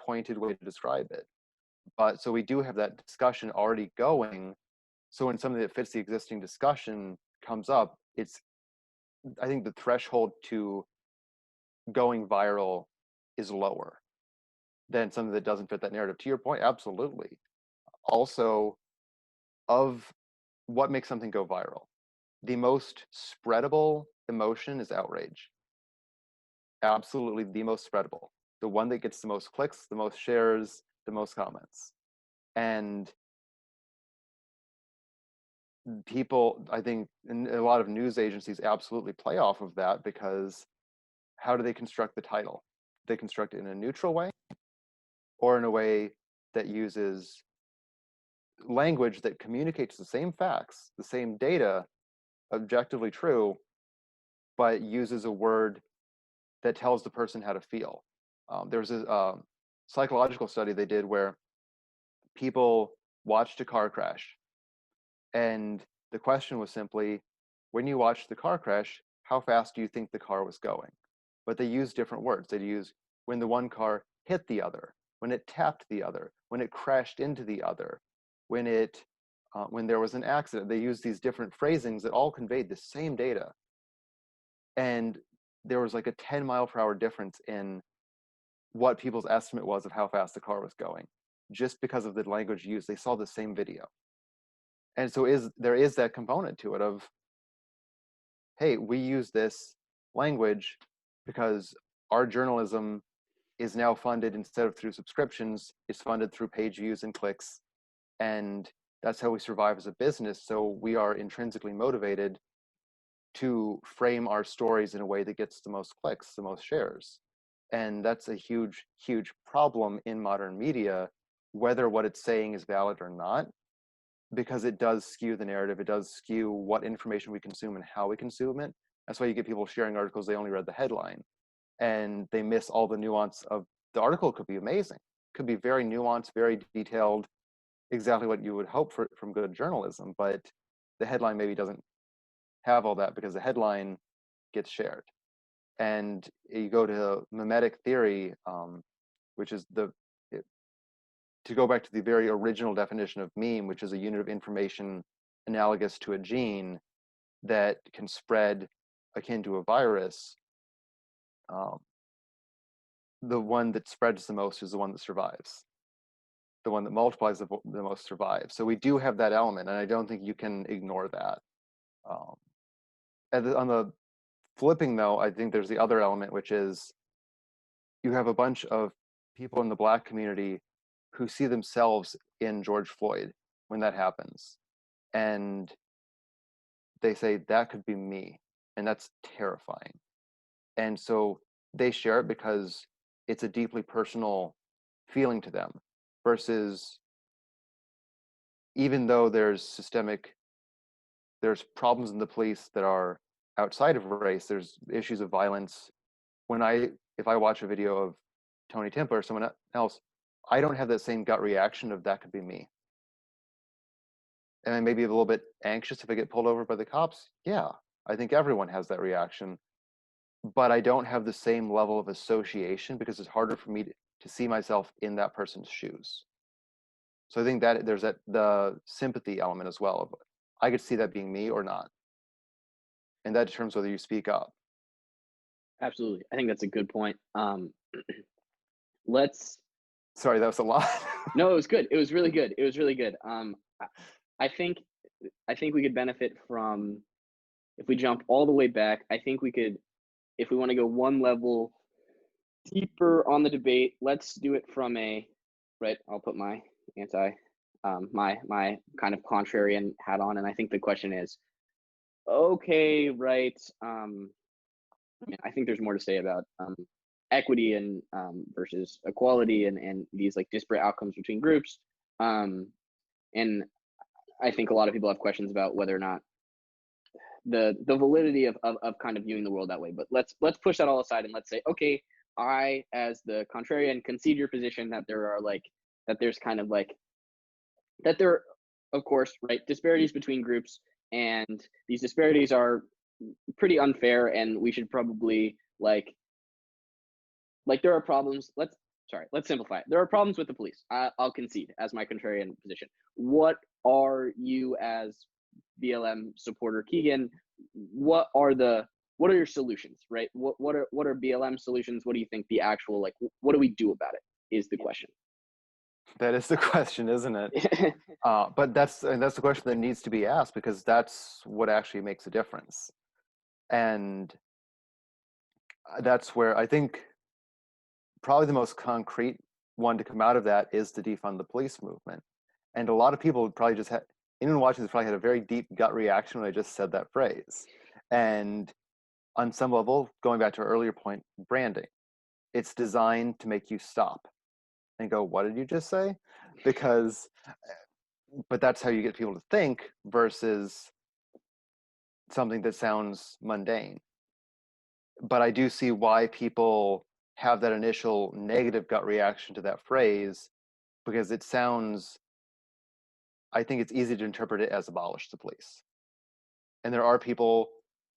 pointed way to describe it. But so we do have that discussion already going. So when something that fits the existing discussion comes up, I think the threshold to going viral is lower than something that doesn't fit that narrative. To your point, absolutely. Also, of what makes something go viral, the most spreadable emotion is outrage. Absolutely the most spreadable. The one that gets the most clicks, the most shares, the most comments. And people, I think, and a lot of news agencies absolutely play off of that, because how do they construct the title? They construct it in a neutral way, or in a way that uses language that communicates the same facts, the same data, objectively true, but uses a word that tells the person how to feel. There was a psychological study they did where people watched a car crash, and the question was simply, when you watched the car crash, how fast do you think the car was going? But they used different words. They'd use when the one car hit the other, when it tapped the other, when it crashed into the other, when there was an accident. They used these different phrasings that all conveyed the same data. And there was like a 10-mile-per-hour difference in what people's estimate was of how fast the car was going, just because of the language used. They saw the same video. And so there is that component to it of, hey, we use this language because our journalism is now funded, instead of through subscriptions, it's funded through page views and clicks. And that's how we survive as a business. So we are intrinsically motivated to frame our stories in a way that gets the most clicks, the most shares. And that's a huge, huge problem in modern media, whether what it's saying is valid or not, because it does skew the narrative. It does skew what information we consume and how we consume it. That's why you get people sharing articles, they only read the headline, and they miss all the nuance of the article. Could be amazing, could be very nuanced, very detailed, exactly what you would hope from good journalism, but the headline maybe doesn't have all that, because the headline gets shared. And you go to mimetic theory, which is to go back to the very original definition of meme, which is a unit of information analogous to a gene that can spread akin to a virus. The one that spreads the most is the one that survives. The one that multiplies the most survives. So we do have that element, and I don't think you can ignore that. On the flipping, though, I think there's the other element, which is you have a bunch of people in the Black community who see themselves in George Floyd when that happens. And they say, that could be me. And that's terrifying. And so they share it because it's a deeply personal feeling to them, versus, even though there's problems in the police that are outside of race, there's issues of violence. If I watch a video of Tony Timpa or someone else, I don't have that same gut reaction of, that could be me. And I may be a little bit anxious if I get pulled over by the cops. Yeah, I think everyone has that reaction. But I don't have the same level of association, because it's harder for me to see myself in that person's shoes. So I think that there's the sympathy element as well. Of, I could see that being me or not. And that determines whether you speak up. Absolutely. I think that's a good point. Let's Sorry, that was a lot. No, it was good. It was really good. It was really good. I think we could benefit from, if we jump all the way back. I think we could, if we want to go one level deeper on the debate, let's do it from I'll put my my kind of contrarian hat on, and I think the question is, okay, right. I think there's more to say about equity and versus equality, and these like disparate outcomes between groups. And I think a lot of people have questions about whether or not the validity of kind of viewing the world that way. But let's push that all aside, and let's say, okay, I, as the contrarian, concede your position that there are that there's kind of like that there, of course, right, disparities between groups, and these disparities are pretty unfair, and we should probably like there are problems. Let's simplify it. There are problems with the police. I'll concede as my contrarian position. What are you as BLM supporter Keegan? What are your solutions? Right? What are BLM solutions? What do you think the actual like? What do we do about it? Is the question. That is the question, isn't it? But that's the question that needs to be asked, because that's what actually makes a difference. And that's where I think probably the most concrete one to come out of that is the defund the police movement. And a lot of people probably just had, anyone watching this probably had a very deep gut reaction when I just said that phrase. And on some level, going back to our earlier point, branding, it's designed to make you stop and go, what did you just say? Because, but that's how you get people to think versus something that sounds mundane. But I do see why people have that initial negative gut reaction to that phrase, because it sounds, I think it's easy to interpret it as abolish the police. And there are people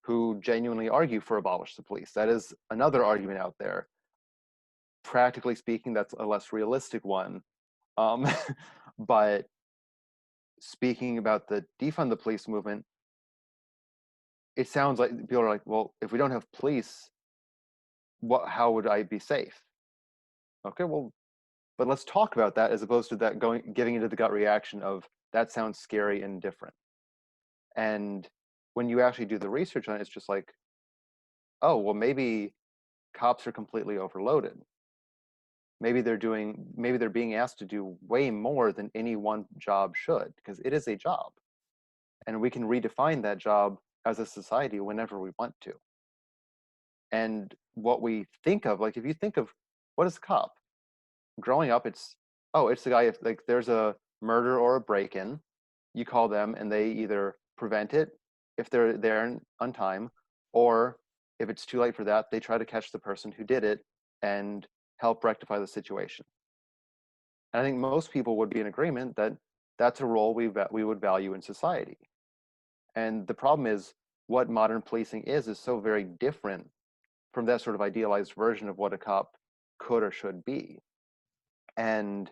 who genuinely argue for abolish the police. That is another argument out there. Practically speaking, that's a less realistic one. Um, but speaking about the defund the police movement, it sounds like people are like, well, if we don't have police, how would I be safe? Okay, well, but let's talk about that, as opposed to that giving into the gut reaction of that sounds scary and different. And when you actually do the research on it, it's just like, oh, well, maybe cops are completely overloaded. Maybe they're being asked to do way more than any one job should, because it is a job. And we can redefine that job as a society whenever we want to. And what we think of, like if you think of what is a cop? Growing up, it's the guy, if like there's a murder or a break-in, you call them and they either prevent it if they're there on time, or if it's too late for that, they try to catch the person who did it and help rectify the situation. And I think most people would be in agreement that that's a role we would value in society. And the problem is, what modern policing is so very different from that sort of idealized version of what a cop could or should be. And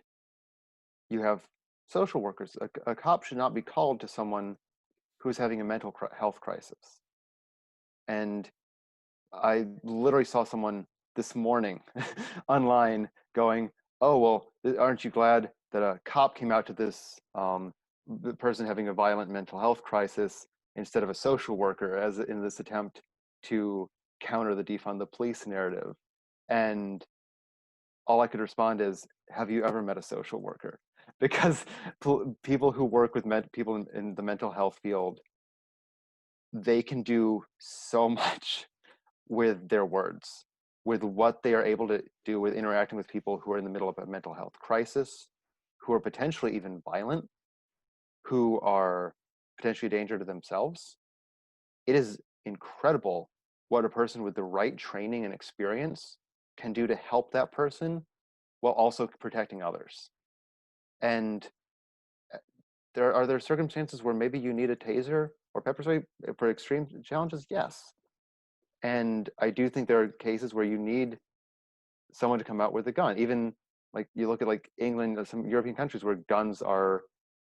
you have social workers. A cop should not be called to someone who's having a mental health crisis. And I literally saw someone this morning online going, oh, well, aren't you glad that a cop came out to this the person having a violent mental health crisis instead of a social worker, as in this attempt to counter the defund the police narrative? And all I could respond is, have you ever met a social worker? Because people who work with people in the mental health field, they can do so much with their words, with what they are able to do with interacting with people who are in the middle of a mental health crisis, who are potentially even violent, who are potentially a danger to themselves. It is incredible what a person with the right training and experience can do to help that person while also protecting others. And are there circumstances where maybe you need a taser or pepper spray for extreme challenges? Yes. And I do think there are cases where you need someone to come out with a gun. Even like you look at like England or some European countries where guns are,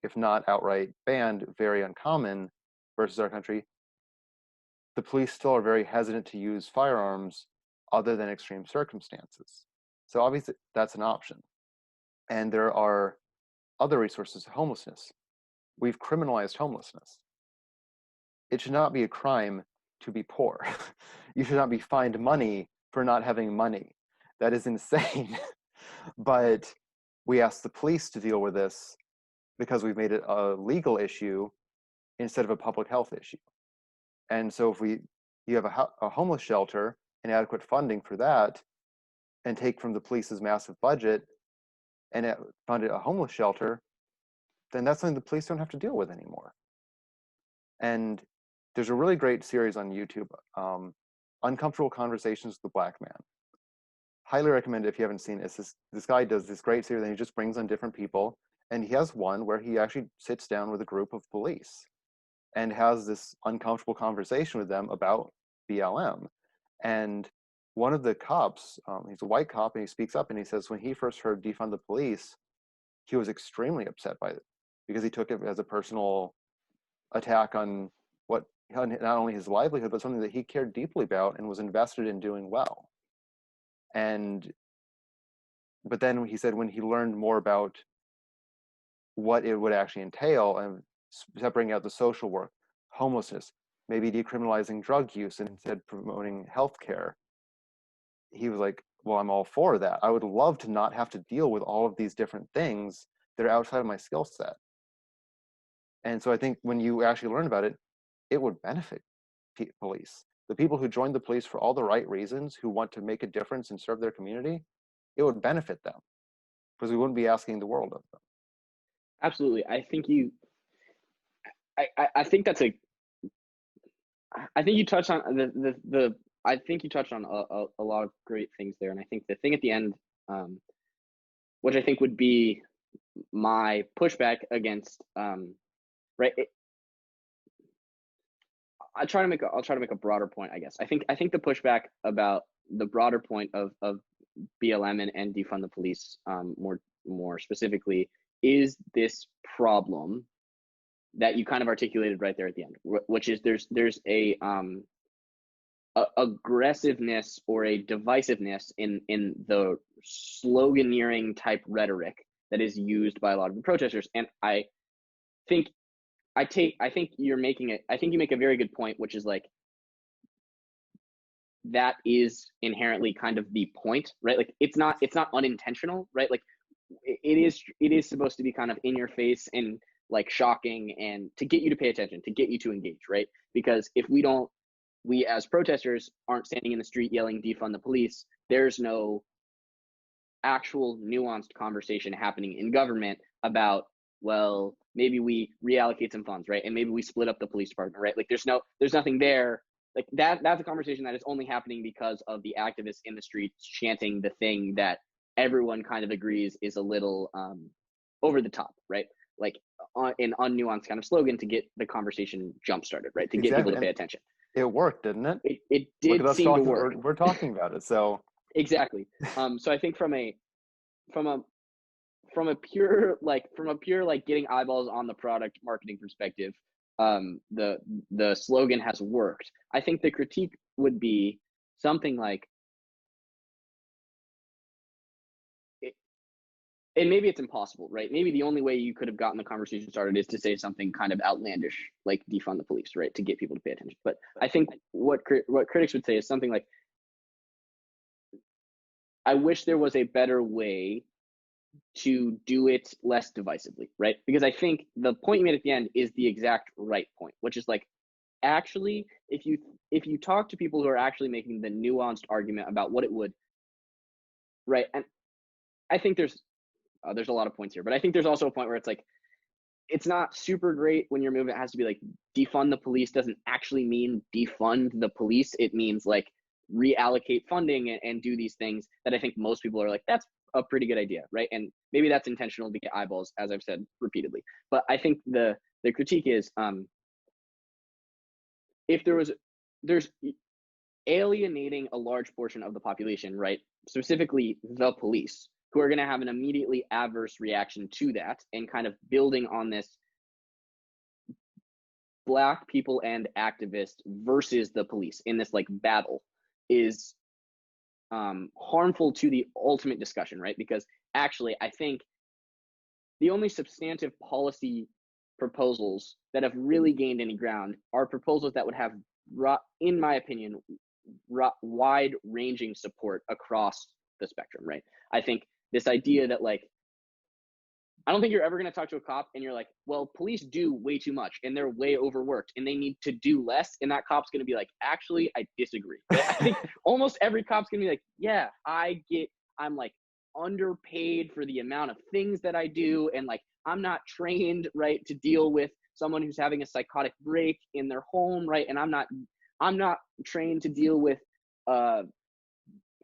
if not outright banned, very uncommon versus our country, the police still are very hesitant to use firearms other than extreme circumstances. So obviously that's an option. And there are other resources, homelessness. We've criminalized homelessness. It should not be a crime to be poor. You should not be fined money for not having money. That is insane. But we ask the police to deal with this because we've made it a legal issue instead of a public health issue. And so if you have a homeless shelter, inadequate funding for that, and take from the police's massive budget and fund a homeless shelter, then that's something the police don't have to deal with anymore. And there's a really great series on YouTube, Uncomfortable Conversations with the Black Man. highly recommend it if you haven't seen it. It's this guy does this great series, and he just brings on different people. And he has one where he actually sits down with a group of police and has this uncomfortable conversation with them about BLM. And one of the cops, he's a white cop, and he speaks up and he says when he first heard defund the police, he was extremely upset by it because he took it as a personal attack on what not only his livelihood, but something that he cared deeply about and was invested in doing well. And but then he said when he learned more about what it would actually entail and separating out the social work, homelessness, maybe decriminalizing drug use and instead promoting healthcare, he was like, well, I'm all for that. I would love to not have to deal with all of these different things that are outside of my skill set. And so I think when you actually learn about it, it would benefit police. The people who join the police for all the right reasons, who want to make a difference and serve their community, it would benefit them because we wouldn't be asking the world of them. Absolutely. I think that's I think you touched on I think you touched on a lot of great things there. And I think the thing at the end, which I think would be my pushback against, right. I'll try to make a broader point, I guess. I think the pushback about the broader point of BLM and defund the police, more specifically, is this problem that you kind of articulated right there at the end, which is there's a aggressiveness or a divisiveness in the sloganeering type rhetoric that is used by a lot of the protesters. And I think you make a very good point, which is like that is inherently kind of the point, right? Like it's not unintentional, right? Like it is supposed to be kind of in your face and like shocking and to get you to pay attention, to get you to engage, right? Because if we as protesters aren't standing in the street yelling defund the police, there's no actual nuanced conversation happening in government about, well, maybe we reallocate some funds, right? And maybe we split up the police department, right? Like there's nothing there. Like that's a conversation that is only happening because of the activists in the streets chanting the thing that everyone kind of agrees is a little over the top, right? Like an unnuanced kind of slogan to get the conversation jump started, right? To get people to pay attention. It worked, didn't it? It did seem to work. We're talking about it, so exactly. So I think from a pure getting eyeballs on the product marketing perspective, the slogan has worked. I think the critique would be something like, and maybe it's impossible, right? Maybe the only way you could have gotten the conversation started is to say something kind of outlandish, like defund the police, right? To get people to pay attention. But I think what critics would say is something like, I wish there was a better way to do it less divisively, right? Because I think the point you made at the end is the exact right point, which is like, actually, if you talk to people who are actually making the nuanced argument about what it would, right? And I think there's a lot of points here, but I think there's also a point where it's like, it's not super great when your movement has to be like, defund the police doesn't actually mean defund the police. It means like reallocate funding and do these things that I think most people are like, that's a pretty good idea, right? And maybe that's intentional to get eyeballs, as I've said repeatedly. But I think the critique is, if there's alienating a large portion of the population, right? Specifically the police, who are going to have an immediately adverse reaction to that, and kind of building on this Black people and activists versus the police in this like battle is harmful to the ultimate discussion, right? Because actually, I think the only substantive policy proposals that have really gained any ground are proposals that would have, in my opinion, wide-ranging support across the spectrum, right? I think this idea that like, I don't think you're ever going to talk to a cop and you're like, well, police do way too much and they're way overworked and they need to do less. And that cop's going to be like, actually, I disagree. But I think almost every cop's going to be like, yeah, I'm like underpaid for the amount of things that I do. And like, I'm not trained, right, to deal with someone who's having a psychotic break in their home, right? And I'm not trained to deal with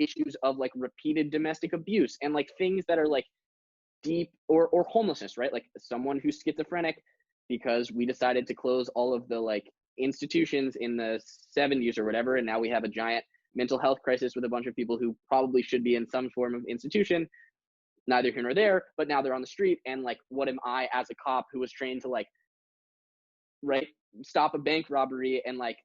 issues of like repeated domestic abuse and like things that are like deep, or homelessness, right? Like someone who's schizophrenic, because we decided to close all of the like institutions in the 70s or whatever, and now we have a giant mental health crisis with a bunch of people who probably should be in some form of institution. Neither here nor there, but now they're on the street. And like, what am I as a cop who was trained to like, right, stop a bank robbery and like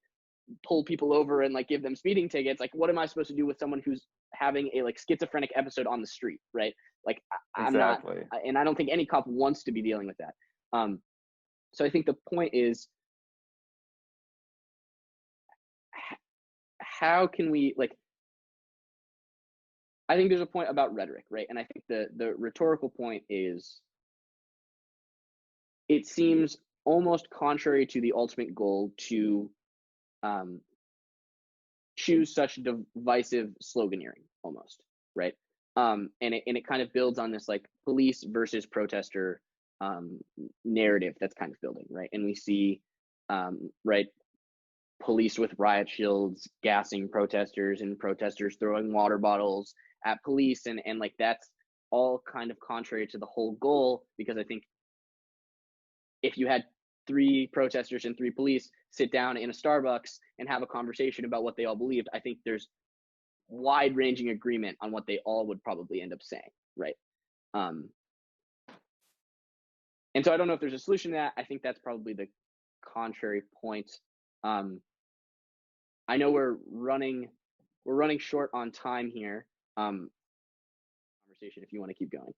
pull people over and like give them speeding tickets? Like, what am I supposed to do with someone who's having a like schizophrenic episode on the street, right? Like, I'm not, Exactly. and I don't think any cop wants to be dealing with that. So I think the point is, how can we like, I think there's a point about rhetoric, right? And I think the rhetorical point is, it seems almost contrary to the ultimate goal to choose such divisive sloganeering almost, right? And it kind of builds on this like police versus protester narrative that's kind of building, right? And we see, right, police with riot shields gassing protesters, and protesters throwing water bottles at police, and like that's all kind of contrary to the whole goal. Because I think if you had 3 protesters and 3 police sit down in a Starbucks and have a conversation about what they all believed, I think there's wide-ranging agreement on what they all would probably end up saying, right? And so I don't know if there's a solution to that. I think that's probably the contrary point. I know we're running short on time here. Conversation if you want to keep going.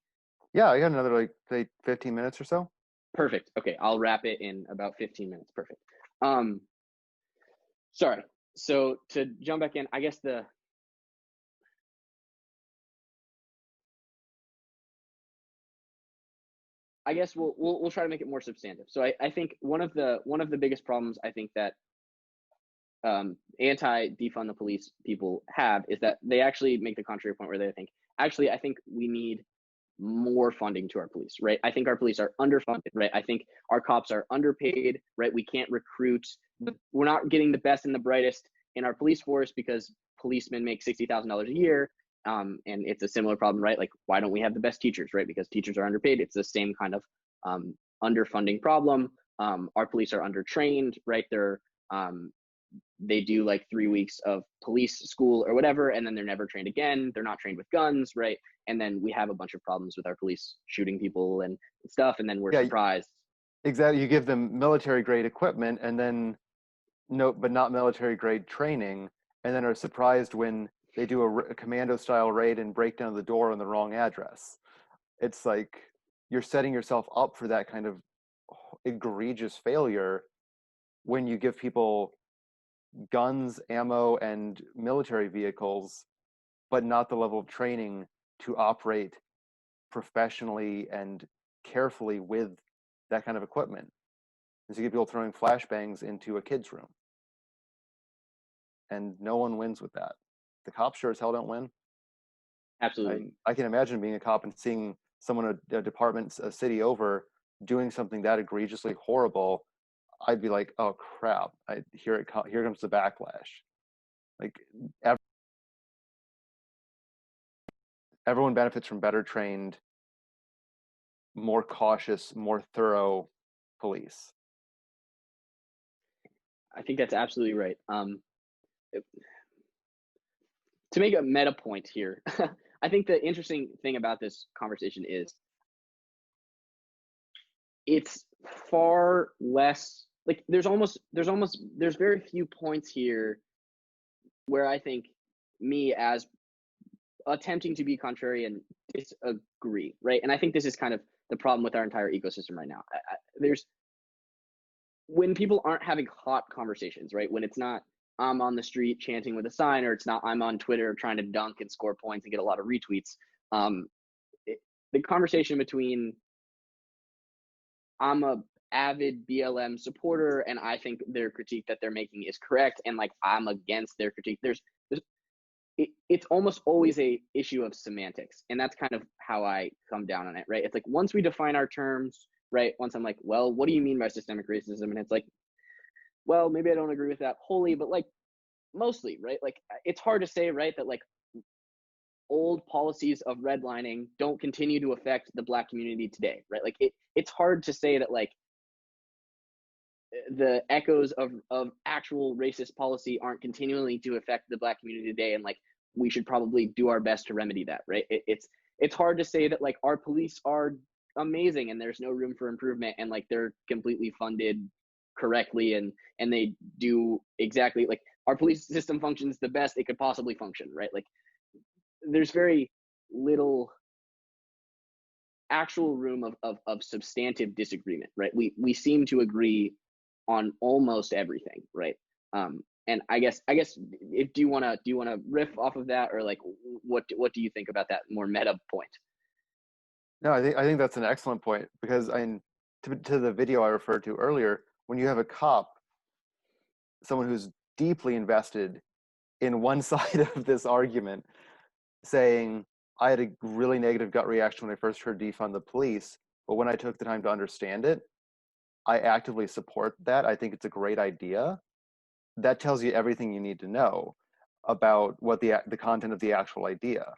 Yeah, I got another like say 15 minutes or so. Perfect. Okay, I'll wrap it in about 15 minutes. Perfect. Sorry. So to jump back in, I guess we'll try to make it more substantive. So I think one of the biggest problems I think that anti-defund the police people have is that they actually make the contrary point, where they think, actually, I think we need more funding to our police, right? I think our police are underfunded, right? I think our cops are underpaid, right? We can't recruit. We're not getting the best and the brightest in our police force because policemen make $60,000 a year. And it's a similar problem, right? Like, why don't we have the best teachers, right? Because teachers are underpaid. It's the same kind of underfunding problem. Our police are undertrained, right? They do like 3 weeks of police school or whatever, and then they're never trained again. They're not trained with guns, right? And then we have a bunch of problems with our police shooting people and stuff, and then we're surprised. Exactly. You give them military grade equipment and then but not military grade training, and then are surprised when they do a commando style raid and break down the door on the wrong address. It's like you're setting yourself up for that kind of egregious failure when you give people guns, ammo, and military vehicles, but not the level of training to operate professionally and carefully with that kind of equipment. And so you get people throwing flashbangs into a kid's room. And no one wins with that. The cops sure as hell don't win. Absolutely. I can imagine being a cop and seeing someone, a department, a city over, doing something that egregiously horrible. I'd be like, oh crap! Here comes the backlash. Like everyone benefits from better trained, more cautious, more thorough police. I think that's absolutely right. To make a meta point here, I think the interesting thing about this conversation is it's far less like there's very few points here where I think me as attempting to be contrarian disagree, right? And I think this is kind of the problem with our entire ecosystem right now. There's when people aren't having hot conversations, right? When it's not I'm on the street chanting with a sign, or it's not I'm on Twitter trying to dunk and score points and get a lot of retweets. The conversation between I'm a avid BLM supporter and I think their critique that they're making is correct, and like I'm against their critique. It's almost always a issue of semantics, and that's kind of how I come down on it, right? It's like once we define our terms, right? Once I'm like, well, what do you mean by systemic racism? And it's like, well, maybe I don't agree with that wholly, but like mostly, right? Like it's hard to say, right, that like old policies of redlining don't continue to affect the Black community today, right? Like it's hard to say that like the echoes of actual racist policy aren't continually to affect the Black community today, and like we should probably do our best to remedy that, right? It's hard to say that like our police are amazing and there's no room for improvement, and like they're completely funded correctly, and they do exactly like our police system functions the best it could possibly function, right? Like there's very little actual room of substantive disagreement, right? We seem to agree on almost everything, right? And I guess if do you want to riff off of that, or like what do you think about that more meta point? No, I think that's an excellent point, because to the video I referred to earlier, when you have a cop, someone who's deeply invested in one side of this argument, saying, I had a really negative gut reaction when I first heard defund the police, but when I took the time to understand it, I actively support that. I think it's a great idea. That tells you everything you need to know about what the content of the actual idea.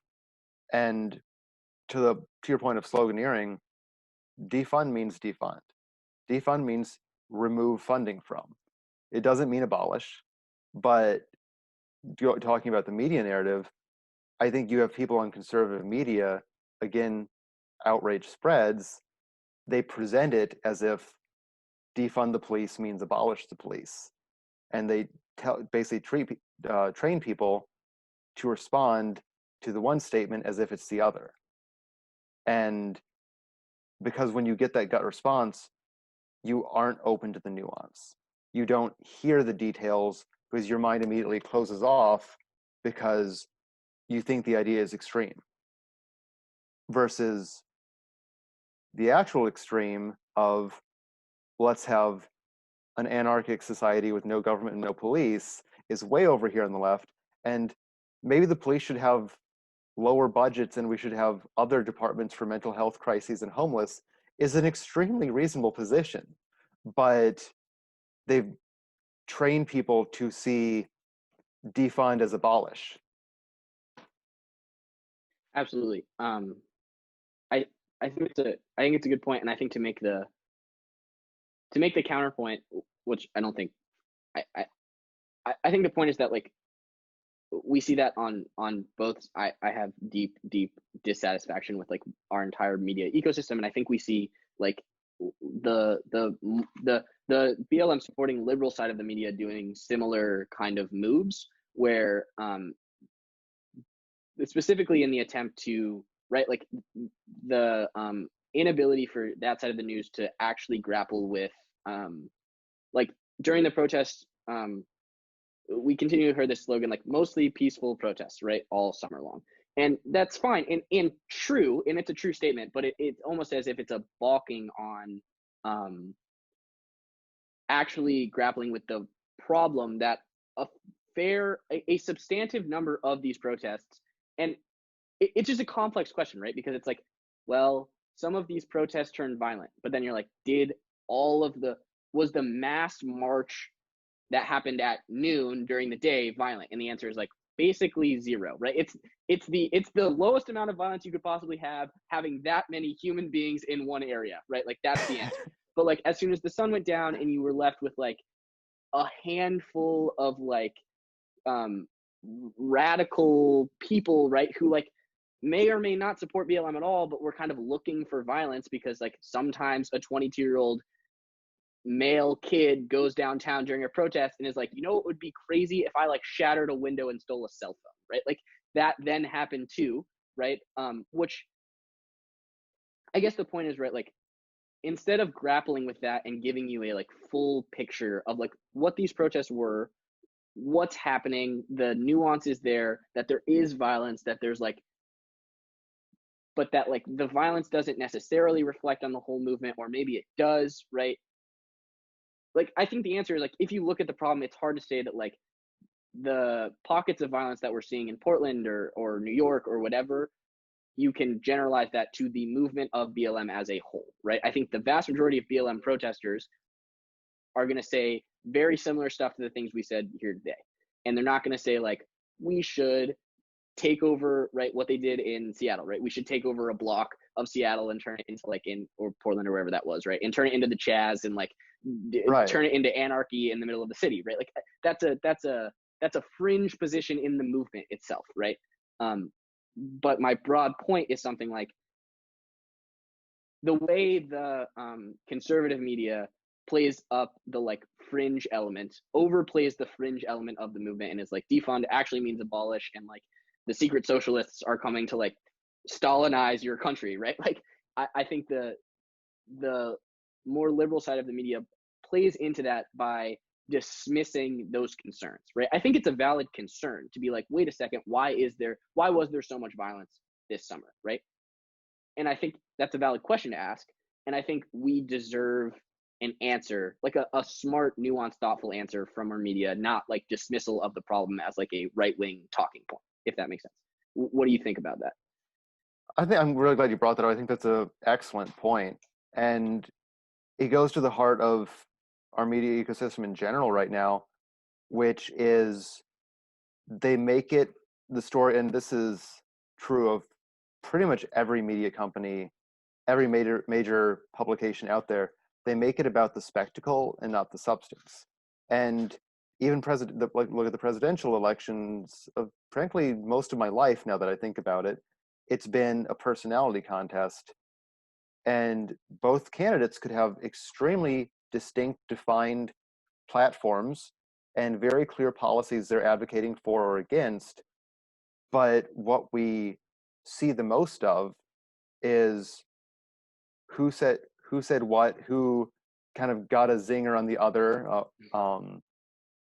And to your point of sloganeering, defund means defund. Defund means remove funding from. It doesn't mean abolish, but talking about the media narrative, I think you have people on conservative media, again, outrage spreads, they present it as if defund the police means abolish the police. And they basically train people to respond to the one statement as if it's the other. And because when you get that gut response, you aren't open to the nuance. You don't hear the details because your mind immediately closes off because you think the idea is extreme. Versus the actual extreme of let's have an anarchic society with no government and no police is way over here on the left. And maybe the police should have lower budgets and we should have other departments for mental health crises and homeless is an extremely reasonable position. But they've trained people to see defund as abolish. Absolutely. I I think it's a good point, and I think to make the counterpoint, which I don't think I think the point is that like we see that on both. I have deep dissatisfaction with like our entire media ecosystem, and I think we see like the BLM supporting liberal side of the media doing similar kind of moves, where specifically in the attempt to, right, like the inability for that side of the news to actually grapple with like during the protests, we continue to hear this slogan like mostly peaceful protests, right, all summer long. And that's fine and true, and it's a true statement, but it's almost as if it's a balking on actually grappling with the problem that a substantive number of these protests, and it's just a complex question, right? Because it's like, well, some of these protests turned violent, but then you're like, was the mass march that happened at noon during the day violent? And the answer is like basically zero, right? It's the lowest amount of violence you could possibly have, having that many human beings in one area, right? Like that's the answer. But like as soon as the sun went down and you were left with like a handful of like radical people, right, who like may or may not support BLM at all, but we're kind of looking for violence because like sometimes a 22-year-old male kid goes downtown during a protest and is like, you know, it would be crazy if I like shattered a window and stole a cell phone, right? Like that then happened too, right? Which I guess the point is, right, like instead of grappling with that and giving you a like full picture of like what these protests were, what's happening, the nuances there, that there is violence, that there's like, but that like the violence doesn't necessarily reflect on the whole movement, or maybe it does, right? Like I think the answer is like if you look at the problem, it's hard to say that like the pockets of violence that we're seeing in Portland or New York or whatever, you can generalize that to the movement of BLM as a whole, right? I think the vast majority of BLM protesters are going to say very similar stuff to the things we said here today. And they're not going to say like, we should take over, right, what they did in Seattle, right? We should take over a block of Seattle and turn it into like or Portland or wherever that was, right? And turn it into the Chaz and like Right. turn it into anarchy in the middle of the city, right? Like that's a fringe position in the movement itself, right? But my broad point is something like the way the conservative media plays up the like fringe element, overplays the fringe element of the movement, and is like defund actually means abolish, and like the secret socialists are coming to like Stalinize your country, right? Like I think the more liberal side of the media plays into that by dismissing those concerns, right? I think it's a valid concern to be like, wait a second, why was there so much violence this summer, right? And I think that's a valid question to ask. And I think we deserve an answer, like a smart, nuanced, thoughtful answer from our media, not like dismissal of the problem as like a right-wing talking point, if that makes sense. What do you think about that? I think I'm really glad you brought that up. I think that's an excellent point. And it goes to the heart of our media ecosystem in general right now, which is they make it the story, and this is true of pretty much every media company, every major publication out there. They make it about the spectacle and not the substance. And even look at the presidential elections of frankly most of my life now that I think about it, it's been a personality contest, and both candidates could have extremely distinct, defined platforms and very clear policies they're advocating for or against. But what we see the most of is who said what, who kind of got a zinger on the other,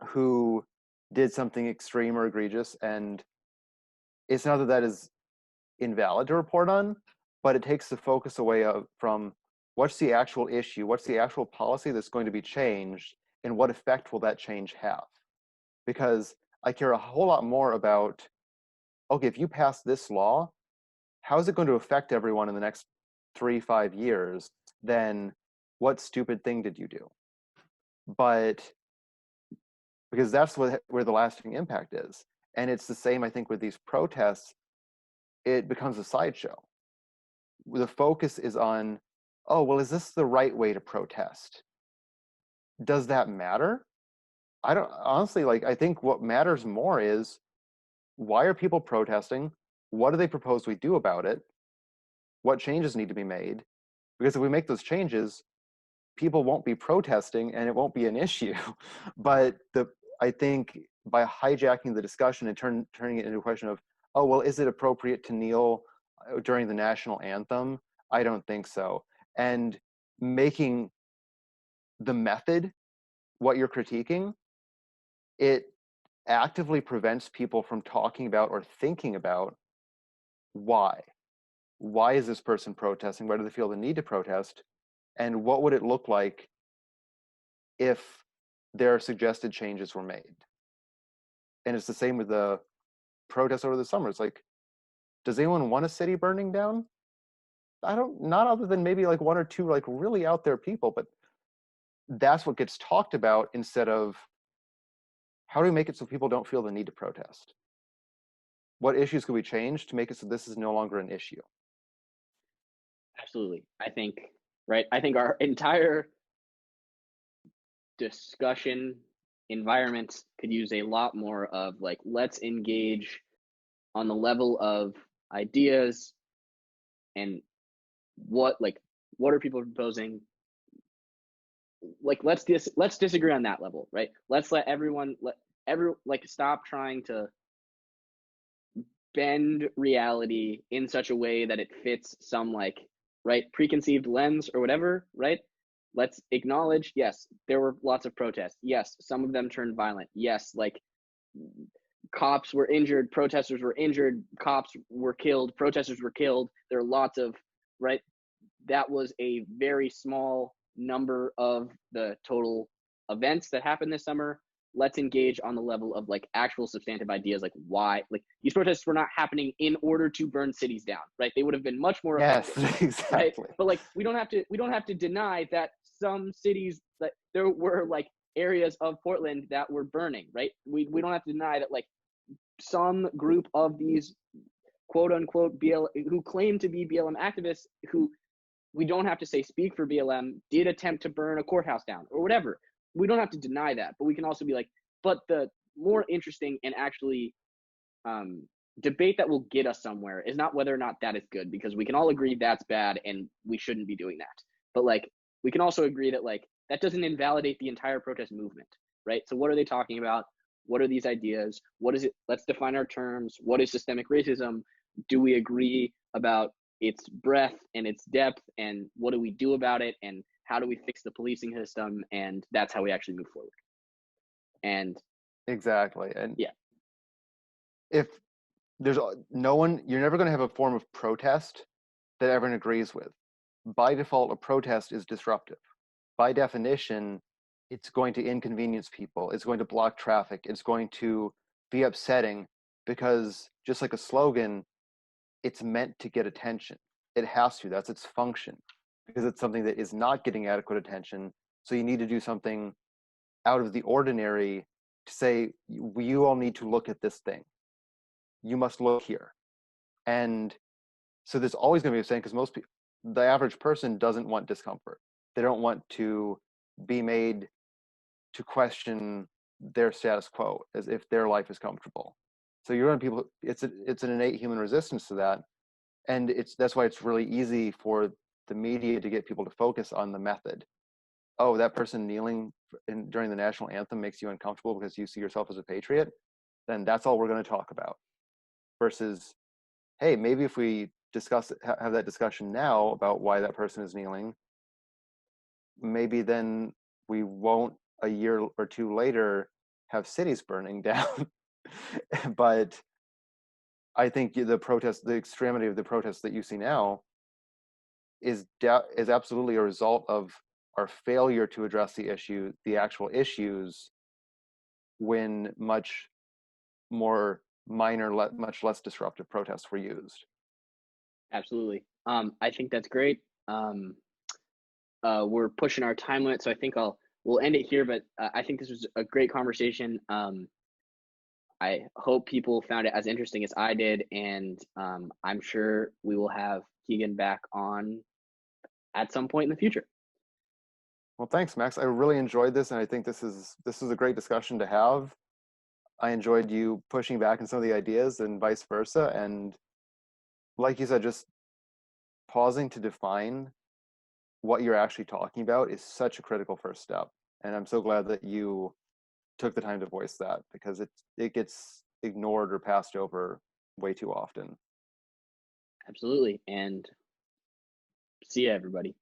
who did something extreme or egregious. And it's not that that is invalid to report on, but it takes the focus away from what's the actual issue, what's the actual policy that's going to be changed, and what effect will that change have? Because I care a whole lot more about, okay, if you pass this law, how is it going to affect everyone in the next 3-5 years, than what stupid thing did you do? But because that's where the lasting impact is. And it's the same, I think, with these protests. It becomes a sideshow. The focus is on, oh, well, is this the right way to protest? Does that matter? I don't honestly, like, I think what matters more is, why are people protesting? What do they propose we do about it? What changes need to be made? Because if we make those changes, people won't be protesting and it won't be an issue. But I think by hijacking the discussion and turning it into a question of, oh, well, is it appropriate to kneel during the national anthem? I don't think so. And making the method what you're critiquing, it actively prevents people from talking about or thinking about why. Why is this person protesting? Why do they feel the need to protest? And what would it look like if their suggested changes were made? And it's the same with the protests over the summer. It's like, does anyone want a city burning down? Not other than maybe like one or two like really out there people, but that's what gets talked about instead of, how do we make it so people don't feel the need to protest? What issues could we change to make it so this is no longer an issue? Absolutely. Right. I think our entire discussion environment could use a lot more of like, let's engage on the level of ideas and what are people proposing, like let's disagree on that level, right? Let's let like stop trying to bend reality in such a way that it fits some like right preconceived lens or whatever, right? Let's acknowledge, yes, there were lots of protests, yes, some of them turned violent, yes, like cops were injured, protesters were injured, cops were killed, protesters were killed, there are lots of, right, that was a very small number of the total events that happened this summer. Let's engage on the level of like actual substantive ideas, like why, like these protests were not happening in order to burn cities down, right? They would have been much more Yes, effective, right? exactly. But like we don't have to deny that some cities, that there were like areas of Portland that were burning, right? We don't have to deny that like some group of these quote unquote who claim to be BLM activists, who we don't have to say speak for BLM, did attempt to burn a courthouse down or whatever. We don't have to deny that, but we can also be like, but the more interesting and actually debate that will get us somewhere is not whether or not that is good, because we can all agree that's bad and we shouldn't be doing that. But like, we can also agree that like that doesn't invalidate the entire protest movement, right? So what are they talking about? What are these ideas? What is it? Let's define our terms. What is systemic racism? Do we agree about its breadth and its depth, and what do we do about it, and how do we fix the policing system? And that's how we actually move forward. And Exactly. And yeah, if there's no one, you're never going to have a form of protest that everyone agrees with. By default, a protest is disruptive. By definition, it's going to inconvenience people. It's going to block traffic. It's going to be upsetting, because just like a slogan, it's meant to get attention. It has to. That's its function, because it's something that is not getting adequate attention. So you need to do something out of the ordinary to say, you all need to look at this thing. You must look here. And so there's always going to be a saying, because most people, the average person doesn't want discomfort. They don't want to be made to question their status quo as if their life is comfortable. So you're going to people, it's an innate human resistance to that. And that's why it's really easy for the media to get people to focus on the method. Oh, that person kneeling during the national anthem makes you uncomfortable because you see yourself as a patriot, then that's all we're going to talk about. Versus, hey, maybe if we have that discussion now about why that person is kneeling, maybe then we won't a year or two later have cities burning down. But I think the extremity of the protests that you see now is absolutely a result of our failure to address the actual issues, when much more minor, much less disruptive protests were used. absolutely. I think that's great. We're pushing our time limit, so I think we'll end it here. But I think this was a great conversation. I hope people found it as interesting as I did, and I'm sure we will have Keegan back on at some point in the future. Well, thanks, Max. I really enjoyed this, and I think this is a great discussion to have. I enjoyed you pushing back on some of the ideas and vice versa. And like you said, just pausing to define what you're actually talking about is such a critical first step. And I'm so glad that you took the time to voice that, because it gets ignored or passed over way too often. Absolutely, and see ya, everybody.